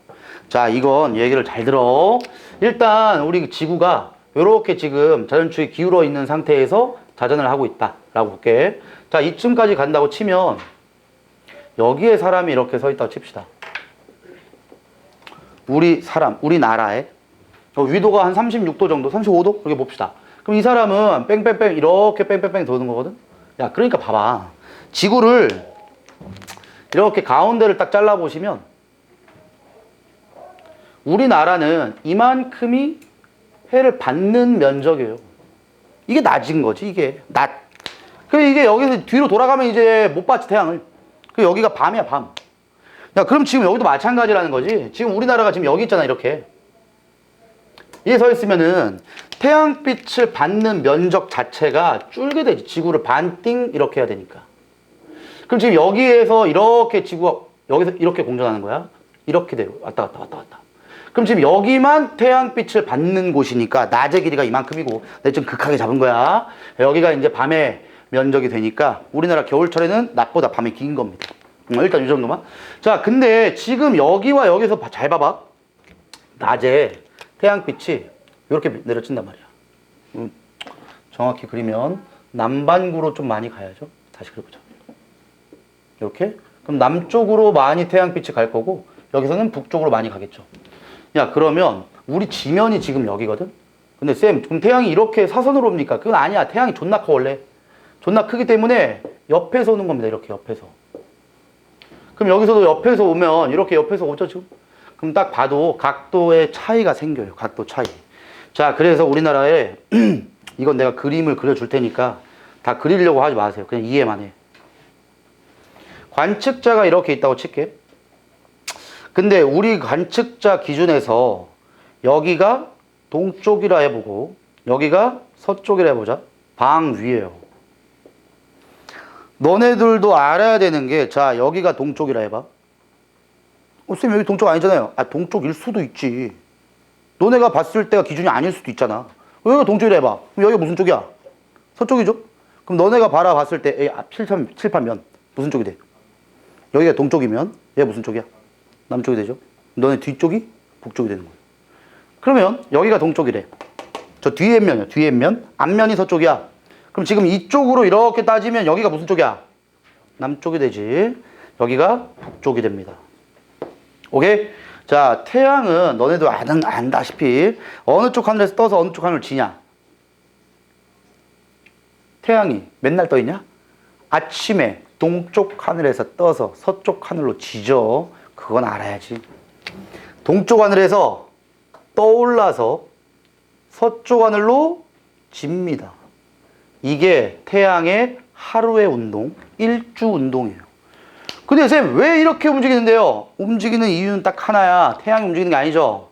자, 이건 얘기를 잘 들어. 일단 우리 지구가 이렇게 지금 자전축이 기울어 있는 상태에서 자전을 하고 있다라고 볼게. 자, 이쯤까지 간다고 치면 여기에 사람이 이렇게 서 있다고 칩시다. 우리나라에 위도가 한 36도 정도, 35도? 그렇게 봅시다. 그럼 이 사람은 뺑뺑뺑 이렇게 뺑뺑뺑 도는 거거든? 야, 그러니까 봐봐. 지구를 이렇게 가운데를 딱 잘라보시면 우리나라는 이만큼이 해를 받는 면적이에요. 이게 낮은 거지, 이게. 낮. 그래, 이게 여기서 뒤로 돌아가면 이제 못 받지, 태양을. 그 여기가 밤이야, 밤. 야, 그럼 지금 여기도 마찬가지라는 거지. 지금 우리나라가 지금 여기 있잖아, 이렇게. 이에 서 있으면은 태양빛을 받는 면적 자체가 줄게 되지. 지구를 반띵 이렇게 해야 되니까. 그럼 지금 여기에서 이렇게 지구가 여기서 이렇게 공전하는 거야. 이렇게 돼요. 왔다 갔다 왔다 갔다. 그럼 지금 여기만 태양빛을 받는 곳이니까 낮의 길이가 이만큼이고 내가 좀 극하게 잡은 거야. 여기가 이제 밤의 면적이 되니까 우리나라 겨울철에는 낮보다 밤이 긴 겁니다. 일단 이 정도만. 자, 근데 지금 여기와 여기서 잘 봐봐. 낮에 태양빛이 이렇게 내려친단 말이야. 정확히 그리면 남반구로 좀 많이 가야죠. 다시 그려보자. 이렇게. 그럼 남쪽으로 많이 태양빛이 갈 거고 여기서는 북쪽으로 많이 가겠죠. 야, 그러면 우리 지면이 지금 여기거든? 근데 쌤, 그럼 태양이 이렇게 사선으로 옵니까? 그건 아니야. 태양이 존나 커, 원래. 존나 크기 때문에 옆에서 오는 겁니다. 이렇게 옆에서. 그럼 여기서도 옆에서 오면 이렇게 옆에서 오죠, 지금? 그럼 딱 봐도 각도의 차이가 생겨요. 각도 차이. 자, 그래서 우리나라에 이건 내가 그림을 그려줄 테니까 다 그리려고 하지 마세요. 그냥 이해만 해. 관측자가 이렇게 있다고 칠게. 근데 우리 관측자 기준에서 여기가 동쪽이라 해보고 여기가 서쪽이라 해보자. 방 위에요. 너네들도 알아야 되는 게, 자, 여기가 동쪽이라 해봐. 쌤, 여기 동쪽 아니잖아요. 아, 동쪽일 수도 있지. 너네가 봤을 때가 기준이 아닐 수도 있잖아. 여기가 동쪽이라 해봐. 그럼 여기가 무슨 쪽이야? 서쪽이죠? 그럼 너네가 바라봤을 때, 칠판면 무슨 쪽이 돼? 여기가 동쪽이면 얘가 무슨 쪽이야? 남쪽이 되죠? 너네 뒤쪽이 북쪽이 되는 거야. 그러면 여기가 동쪽이래. 저 뒤에 면이야. 뒤에 면. 앞면이 서쪽이야. 그럼 지금 이쪽으로 이렇게 따지면 여기가 무슨 쪽이야? 남쪽이 되지. 여기가 북쪽이 됩니다. 오케이? 자, 태양은 너네도 안다시피 어느 쪽 하늘에서 떠서 어느 쪽 하늘을 지냐? 태양이 맨날 떠 있냐? 아침에 동쪽 하늘에서 떠서 서쪽 하늘로 지죠. 그건 알아야지. 동쪽 하늘에서 떠올라서 서쪽 하늘로 집니다. 이게 태양의 하루의 운동, 일주 운동이에요. 근데 쌤, 왜 이렇게 움직이는데요? 움직이는 이유는 딱 하나야. 태양이 움직이는 게 아니죠.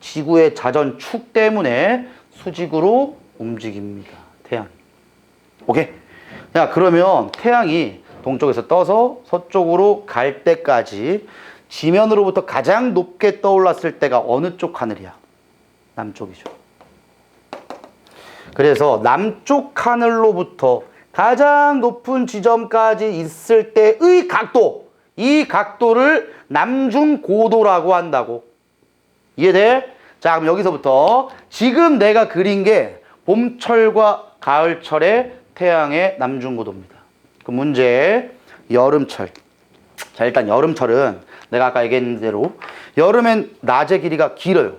지구의 자전축 때문에 수직으로 움직입니다. 태양이. 오케이? 야, 그러면 태양이 동쪽에서 떠서 서쪽으로 갈 때까지 지면으로부터 가장 높게 떠올랐을 때가 어느 쪽 하늘이야? 남쪽이죠. 그래서 남쪽 하늘로부터 가장 높은 지점까지 있을 때의 각도, 이 각도를 남중고도라고 한다고. 이해돼? 자, 그럼 여기서부터 지금 내가 그린 게 봄철과 가을철의 태양의 남중고도입니다. 그 문제, 여름철. 자, 일단 여름철은 내가 아까 얘기했는 대로 여름엔 낮의 길이가 길어요.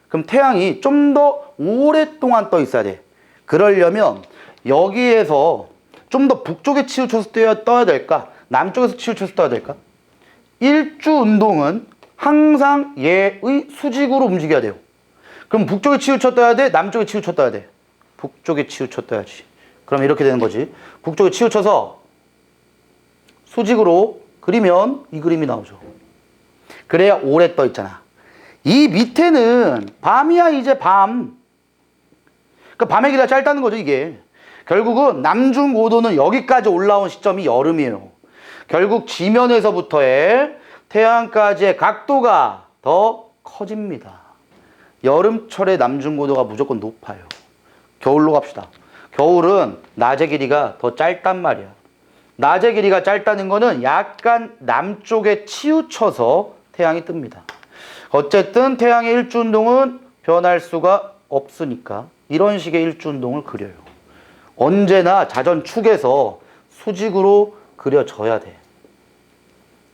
그럼 태양이 좀 더 오랫동안 떠 있어야 돼. 그러려면 여기에서 좀 더 북쪽에 치우쳐서 떠야 될까? 남쪽에서 치우쳐서 떠야 될까? 일주 운동은 항상 얘의 수직으로 움직여야 돼요. 그럼 북쪽에 치우쳐 떠야 돼? 남쪽에 치우쳐 떠야 돼? 북쪽에 치우쳐 떠야지. 그럼 이렇게 되는 거지. 북쪽에 치우쳐서 수직으로 그리면 이 그림이 나오죠. 그래야 오래 떠 있잖아. 이 밑에는 밤이야, 이제 밤. 그러니까 밤의 길이가 짧다는 거죠, 이게. 결국은 남중고도는 여기까지 올라온 시점이 여름이에요. 결국 지면에서부터의 태양까지의 각도가 더 커집니다. 여름철의 남중고도가 무조건 높아요. 겨울로 갑시다. 겨울은 낮의 길이가 더 짧단 말이야. 낮의 길이가 짧다는 거는 약간 남쪽에 치우쳐서 태양이 뜹니다. 어쨌든 태양의 일주운동은 변할 수가 없으니까 이런 식의 일주운동을 그려요. 언제나 자전축에서 수직으로 그려져야 돼.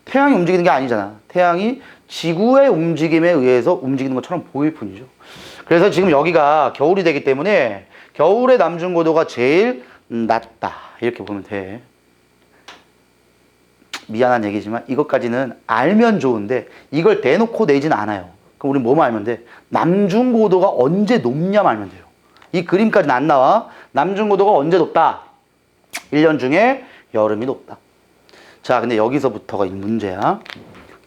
태양이 움직이는 게 아니잖아. 태양이 지구의 움직임에 의해서 움직이는 것처럼 보일 뿐이죠. 그래서 지금 여기가 겨울이 되기 때문에 겨울의 남중고도가 제일 낮다. 이렇게 보면 돼. 미안한 얘기지만 이것까지는 알면 좋은데 이걸 대놓고 내진 않아요. 그럼 우리 뭐만 알면 돼? 남중고도가 언제 높냐만 알면 돼요. 이 그림까지는 안 나와. 남중고도가 언제 높다? 1년 중에 여름이 높다. 자, 근데 여기서부터가 이 문제야.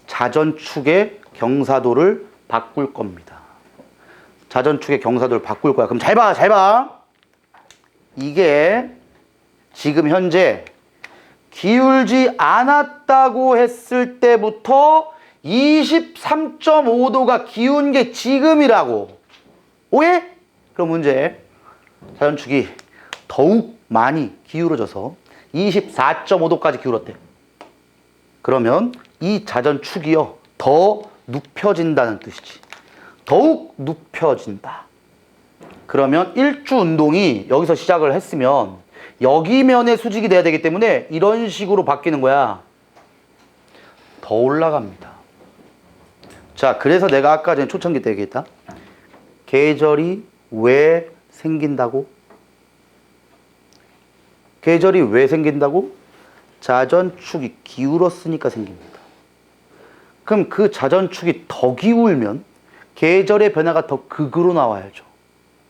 자전축의 경사도를 바꿀 겁니다. 자전축의 경사도를 바꿀 거야. 그럼 잘 봐, 잘 봐. 이게 지금 현재 기울지 않았다고 했을 때부터 23.5도가 기운 게 지금이라고. 오해? 그럼 문제. 자전축이 더욱 많이 기울어져서 24.5도까지 기울었대. 그러면 이 자전축이요, 더 눕혀진다는 뜻이지. 더욱 눕혀진다. 그러면 일주 운동이 여기서 시작을 했으면 여기 면에 수직이 돼야 되기 때문에 이런 식으로 바뀌는 거야. 더 올라갑니다. 자, 그래서 내가 아까 전에 초창기 때 얘기했다. 계절이 왜 생긴다고? 계절이 왜 생긴다고? 자전축이 기울었으니까 생깁니다. 그럼 그 자전축이 더 기울면 계절의 변화가 더 극으로 나와야죠.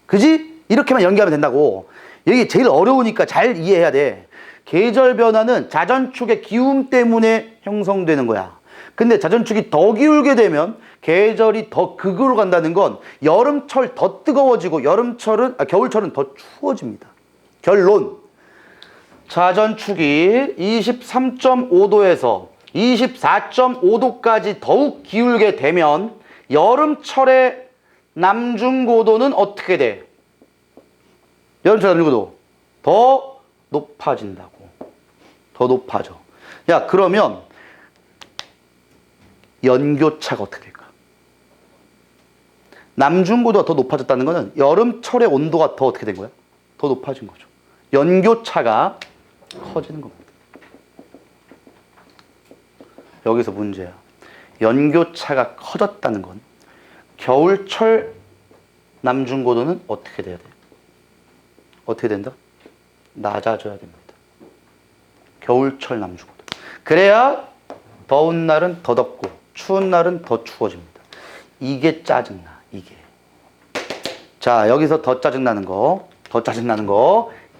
그지? 이렇게만 연기하면 된다고. 여기 제일 어려우니까 잘 이해해야 돼. 계절 변화는 자전축의 기움 때문에 형성되는 거야. 근데 자전축이 더 기울게 되면 계절이 더 극으로 간다는 건 여름철 더 뜨거워지고 겨울철은 더 추워집니다. 결론. 자전축이 23.5도에서 24.5도까지 더욱 기울게 되면 여름철의 남중고도는 어떻게 돼? 여름철 남중고도 더 높아진다고. 더 높아져. 야, 그러면 연교차가 어떻게 될까? 남중고도가 더 높아졌다는 거는 여름철의 온도가 더 어떻게 된 거야? 더 높아진 거죠. 연교차가 커지는 겁니다. 여기서 문제야. 연교차가 커졌다는 건 겨울철 남중고도는 어떻게 돼야 돼? 어떻게 된다? 낮아져야 됩니다. 겨울철 남중고도. 그래야 더운 날은 더 덥고 추운 날은 더 추워집니다. 이게 짜증나. 이게. 자, 여기서 더 짜증나는 거.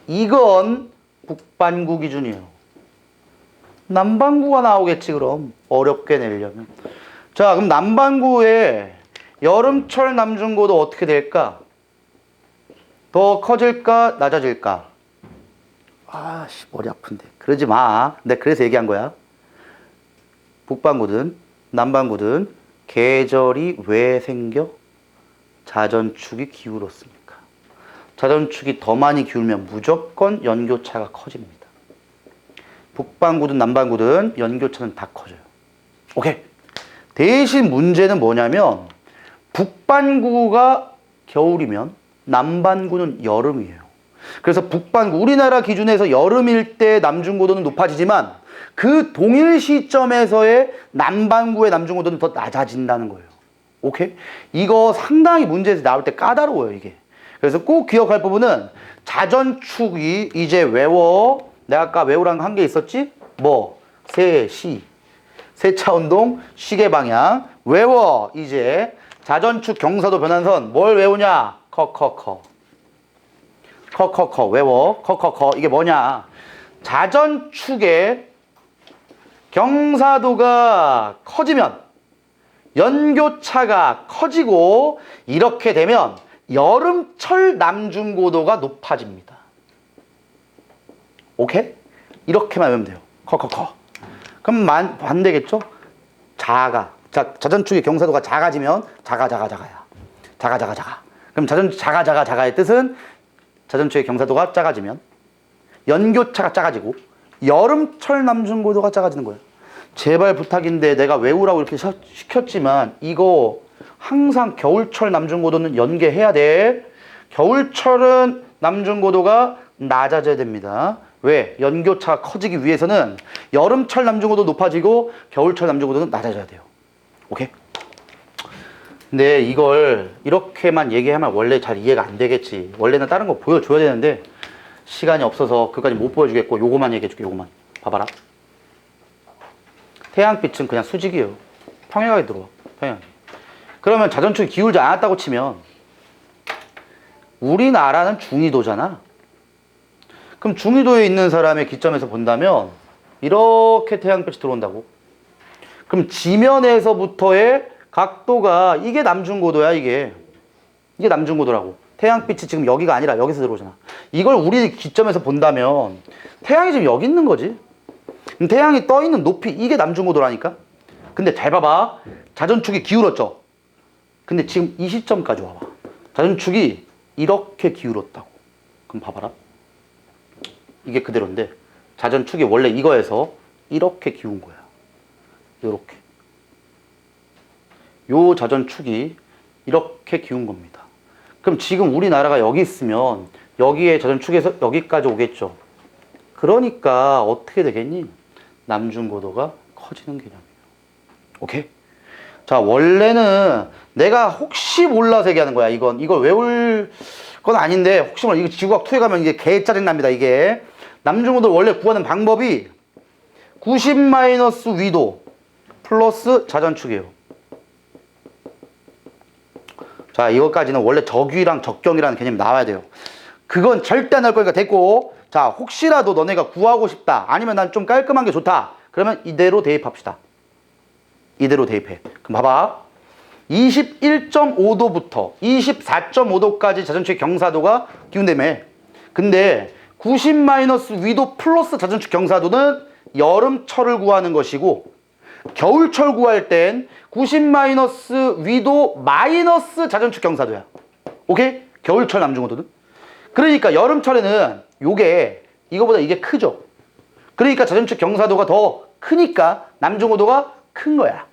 이건 북반구 기준이에요. 남반구가 나오겠지 그럼. 어렵게 내려면. 자, 그럼 남반구의 여름철 남중고도 어떻게 될까? 더 커질까? 낮아질까? 아씨, 머리 아픈데. 그러지 마. 내가 그래서 얘기한 거야. 북반구든 남반구든 계절이 왜 생겨? 자전축이 기울었으니까. 자전축이 더 많이 기울면 무조건 연교차가 커집니다. 북반구든 남반구든 연교차는 다 커져요. 오케이. 대신 문제는 뭐냐면 북반구가 겨울이면 남반구는 여름이에요. 그래서 북반구, 우리나라 기준에서 여름일 때 남중고도는 높아지지만 그 동일 시점에서의 남반구의 남중고도는 더 낮아진다는 거예요. 오케이? 이거 상당히 문제에서 나올 때 까다로워요, 이게. 그래서 꼭 기억할 부분은 자전축이 이제 외워. 내가 아까 외우라는 거 한 게 있었지? 뭐? 세차운동, 시계방향. 외워. 이제 자전축 경사도 변환선. 뭘 외우냐? 커. 외워. 커. 이게 뭐냐? 자전축의 경사도가 커지면 연교차가 커지고 이렇게 되면 여름철 남중고도가 높아집니다. 오케이? 이렇게만 외우면 돼요. 커. 그럼 반대겠죠? 자전축의 경사도가 작아지면 자가야. 그럼 자가의 뜻은 자전축의 경사도가 작아지면 연교차가 작아지고 여름철 남중고도가 작아지는 거예요. 제발 부탁인데 내가 외우라고 이렇게 시켰지만 이거 항상 겨울철 남중고도는 연계해야 돼. 겨울철은 남중고도가 낮아져야 됩니다. 왜? 연교차가 커지기 위해서는 여름철 남중고도 높아지고 겨울철 남중고도는 낮아져야 돼요. 오케이? 근데 이걸 이렇게만 얘기하면 원래 잘 이해가 안 되겠지. 원래는 다른 거 보여줘야 되는데 시간이 없어서 그까지 못 보여주겠고 요거만 얘기해줄게. 요거만 봐봐라. 태양빛은 그냥 수직이에요. 평행하게 들어와. 평행. 그러면 자전축이 기울지 않았다고 치면 우리나라는 중위도잖아. 그럼 중위도에 있는 사람의 기점에서 본다면 이렇게 태양빛이 들어온다고. 그럼 지면에서부터의 각도가 이게 남중고도야. 이게 남중고도라고. 태양빛이 지금 여기가 아니라 여기서 들어오잖아. 이걸 우리 기점에서 본다면 태양이 지금 여기 있는 거지. 그럼 태양이 떠 있는 높이 이게 남중고도라니까. 근데 잘 봐봐. 자전축이 기울었죠. 근데 지금 이 시점까지 와봐. 자전축이 이렇게 기울었다고. 그럼 봐봐라. 이게 그대로인데 자전축이 원래 이거에서 이렇게 기운 거야. 이렇게. 요 자전축이 이렇게 기운 겁니다. 그럼 지금 우리나라가 여기 있으면 여기에 자전축에서 여기까지 오겠죠. 그러니까 어떻게 되겠니? 남중고도가 커지는 개념이에요. 오케이? 자, 원래는 내가 혹시 몰라서 얘기하는 거야. 이걸 외울 건 아닌데, 혹시 몰라. 이거 지구과학 2에 가면 이게 개 짜증납니다, 이게. 남중고도 원래 구하는 방법이 90 마이너스 위도 플러스 자전축이에요. 자, 이것까지는 원래 적위랑 적경이라는 개념이 나와야 돼요. 그건 절대 안 나올 거니까 됐고, 자, 혹시라도 너네가 구하고 싶다, 아니면 난 좀 깔끔한 게 좋다, 그러면 이대로 대입합시다. 이대로 대입해. 그럼 봐봐. 21.5도부터 24.5도까지 자전축의 경사도가 기운되며, 근데 90 마이너스 위도 플러스 자전축 경사도는 여름철을 구하는 것이고, 겨울철 구할 땐 90 마이너스 위도 마이너스 자전축 경사도야. 오케이? 겨울철 남중고도는. 그러니까 여름철에는 이거보다 이게 크죠. 그러니까 자전축 경사도가 더 크니까 남중고도가 큰 거야.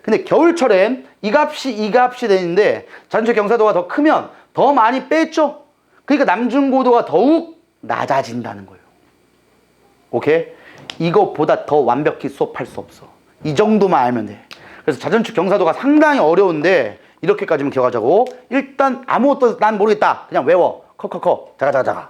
근데 겨울철엔 이 값이 되는데 자전축 경사도가 더 크면 더 많이 뺐죠. 그러니까 남중고도가 더욱 낮아진다는 거예요. 오케이? 이것보다 더 완벽히 수업할 수 없어. 이 정도만 알면 돼. 그래서 자전축 경사도가 상당히 어려운데 이렇게까지만 기억하자고. 일단 아무것도 난 모르겠다, 그냥 외워. 커커커 자가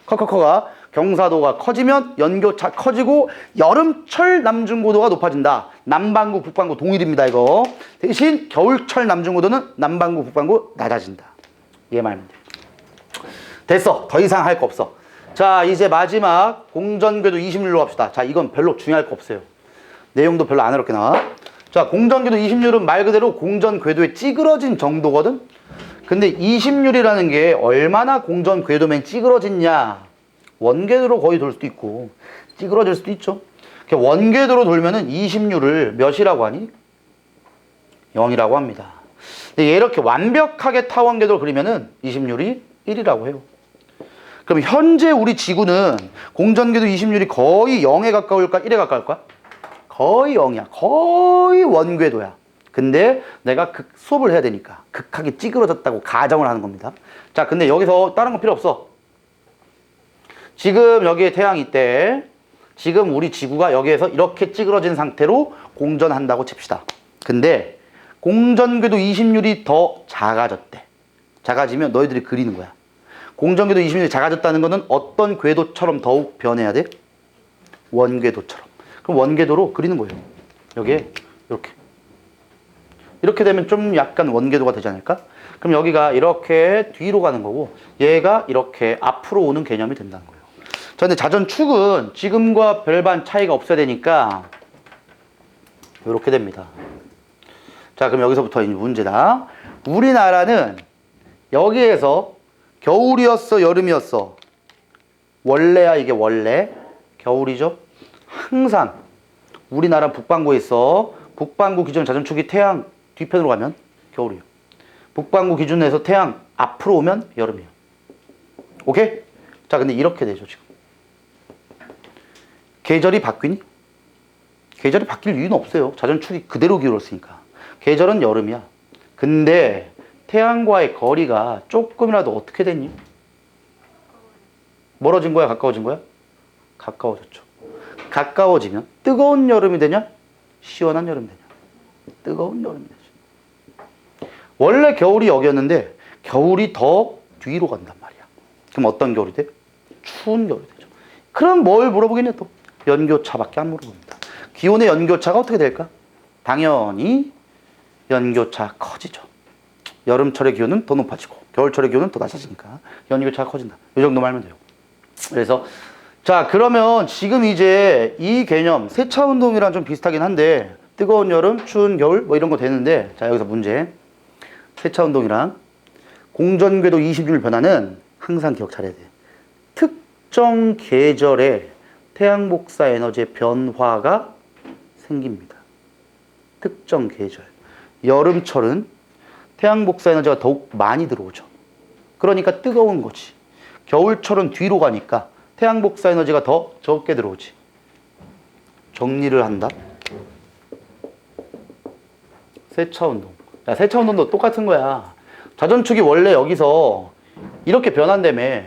커커커가 경사도가 커지면 연교차 커지고 여름철 남중고도가 높아진다. 남반구 북반구 동일입니다. 이거 대신 겨울철 남중고도는 남반구 북반구 낮아진다. 얘만 알면 돼. 됐어. 더 이상 할 거 없어. 자, 이제 마지막 공전궤도 20률로 합시다. 자, 이건 별로 중요할 거 없어요. 내용도 별로 안 어렵게 나와. 자, 공전궤도 20률은 말 그대로 공전궤도의 찌그러진 정도거든. 근데 20률이라는 게 얼마나 공전궤도면 찌그러졌냐. 원궤도로 거의 돌 수도 있고 찌그러질 수도 있죠. 원궤도로 돌면은 20률을 몇이라고 하니? 0이라고 합니다. 근데 얘 이렇게 완벽하게 타원궤도로 그리면은 20률이 1이라고 해요. 그럼 현재 우리 지구는 공전궤도 20률이 거의 0에 가까울까 1에 가까울까? 거의 0이야. 거의 원궤도야. 근데 내가 수업을 해야 되니까 극하게 찌그러졌다고 가정을 하는 겁니다. 자, 근데 여기서 다른 거 필요 없어. 지금 여기에 태양이 있대. 지금 우리 지구가 여기에서 이렇게 찌그러진 상태로 공전한다고 칩시다. 근데 공전궤도 20률이 더 작아졌대. 작아지면 너희들이 그리는 거야. 공전궤도 20률이 작아졌다는 거는 어떤 궤도처럼 더욱 변해야 돼? 원궤도처럼. 그럼 원궤도로 그리는 거예요. 여기에 이렇게 되면 좀 약간 원궤도가 되지 않을까? 그럼 여기가 이렇게 뒤로 가는 거고 얘가 이렇게 앞으로 오는 개념이 된다는 거예요. 자, 근데 자전축은 지금과 별반 차이가 없어야 되니까 이렇게 됩니다. 자, 그럼 여기서부터 이제 문제다. 우리나라는 여기에서 겨울이었어, 여름이었어? 원래야, 이게 원래? 겨울이죠? 항상 우리나라 북반구에 있어. 북반구 기준 자전축이 태양 뒤편으로 가면 겨울이에요. 북반구 기준에서 태양 앞으로 오면 여름이에요. 오케이? 자, 근데 이렇게 되죠, 지금. 계절이 바뀌니? 계절이 바뀔 이유는 없어요. 자전축이 그대로 기울었으니까. 계절은 여름이야. 근데 태양과의 거리가 조금이라도 어떻게 됐니? 멀어진 거야, 가까워진 거야? 가까워졌죠. 가까워지면 뜨거운 여름이 되냐? 시원한 여름이 되냐? 뜨거운 여름이 되죠. 원래 겨울이 여기였는데 겨울이 더 뒤로 간단 말이야. 그럼 어떤 겨울이 돼? 추운 겨울이 되죠. 그럼 뭘 물어보겠냐 또? 연교차밖에 안 물어봅니다. 기온의 연교차가 어떻게 될까? 당연히 연교차 커지죠. 여름철의 기온은 더 높아지고 겨울철의 기온은 더 낮아지니까 연교차가 커진다. 이 정도만 알면 돼요. 그래서 자, 그러면 지금 이제 이 개념 세차운동이랑 좀 비슷하긴 한데 뜨거운 여름, 추운 겨울 뭐 이런 거 되는데, 자, 여기서 문제. 세차운동이랑 공전궤도 20률 변화는 항상 기억 잘해야 돼. 특정 계절에 태양 복사 에너지의 변화가 생깁니다. 특정 계절. 여름철은 태양 복사 에너지가 더욱 많이 들어오죠. 그러니까 뜨거운 거지. 겨울철은 뒤로 가니까 태양 복사 에너지가 더 적게 들어오지. 정리를 한다. 세차운동. 야, 세차운동도 똑같은 거야. 자전축이 원래 여기서 이렇게 변한다며.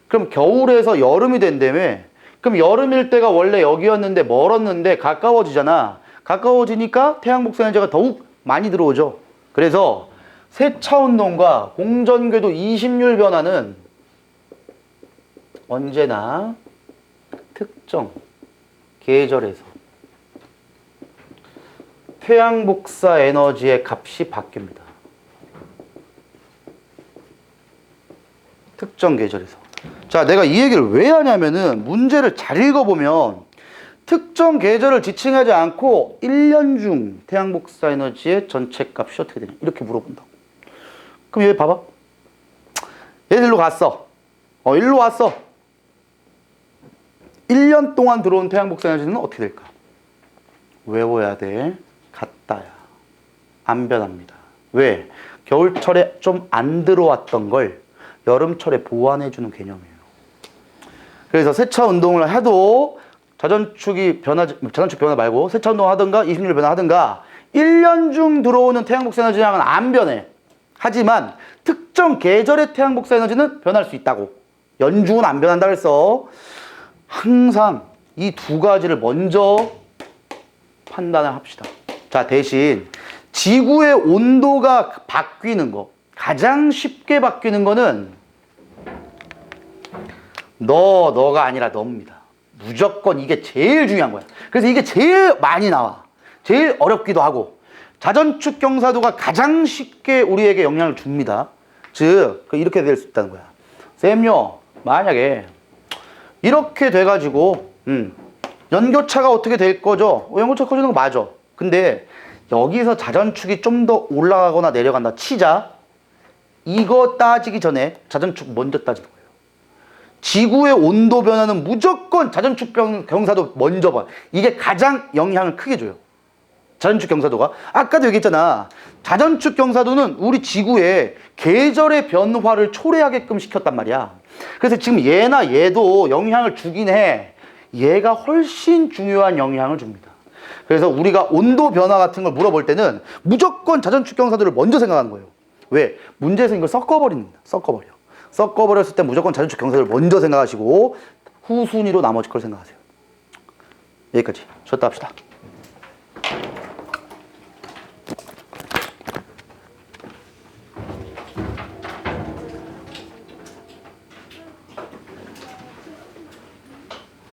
그럼 겨울에서 여름이 된다며. 그럼 여름일 때가 원래 여기였는데 멀었는데 가까워지잖아. 가까워지니까 태양 복사 에너지가 더욱 많이 들어오죠. 그래서 세차 운동과 공전궤도 이심률 변화는 언제나 특정 계절에서 태양복사 에너지의 값이 바뀝니다. 특정 계절에서. 자, 내가 이 얘기를 왜 하냐면은 문제를 잘 읽어보면 특정 계절을 지칭하지 않고 1년 중 태양복사 에너지의 전체 값이 어떻게 되냐 이렇게 물어본다고. 그럼 얘 봐봐. 얘 일로 갔어. 일로 왔어. 1년 동안 들어온 태양복사 에너지는 어떻게 될까? 외워야 돼. 같다야. 안 변합니다. 왜? 겨울철에 좀 안 들어왔던 걸 여름철에 보완해주는 개념이에요. 그래서 세차 운동을 해도 자전축 변화 말고 세차 운동 하든가 이심률 변화 하든가 1년 중 들어오는 태양복사 에너지량은 안 변해. 하지만 특정 계절의 태양복사 에너지는 변할 수 있다고. 연중은 안 변한다 그랬어. 항상 이 두 가지를 먼저 판단을 합시다. 자, 대신 지구의 온도가 바뀌는 거, 가장 쉽게 바뀌는 거는 너가 아니라 너입니다. 무조건 이게 제일 중요한 거야. 그래서 이게 제일 많이 나와. 제일 어렵기도 하고. 자전축 경사도가 가장 쉽게 우리에게 영향을 줍니다. 즉, 이렇게 될 수 있다는 거야. 쌤요, 만약에 이렇게 돼가지고 연교차가 어떻게 될 거죠? 연교차 커지는 거 맞아. 근데 여기서 자전축이 좀 더 올라가거나 내려간다 치자. 이거 따지기 전에 자전축 먼저 따지는 거예요. 지구의 온도 변화는 무조건 자전축 경사도 먼저 봐. 이게 가장 영향을 크게 줘요. 자전축 경사도가. 아까도 얘기했잖아. 자전축 경사도는 우리 지구의 계절의 변화를 초래하게끔 시켰단 말이야. 그래서 지금 얘나 얘도 영향을 주긴 해. 얘가 훨씬 중요한 영향을 줍니다. 그래서 우리가 온도 변화 같은 걸 물어볼 때는 무조건 자전축 경사도를 먼저 생각하는 거예요. 왜? 문제에서 이걸 섞어버립니다. 섞어버렸을 때 무조건 자전축 경사도를 먼저 생각하시고 후순위로 나머지 걸 생각하세요. 여기까지. 쉬었다 합시다.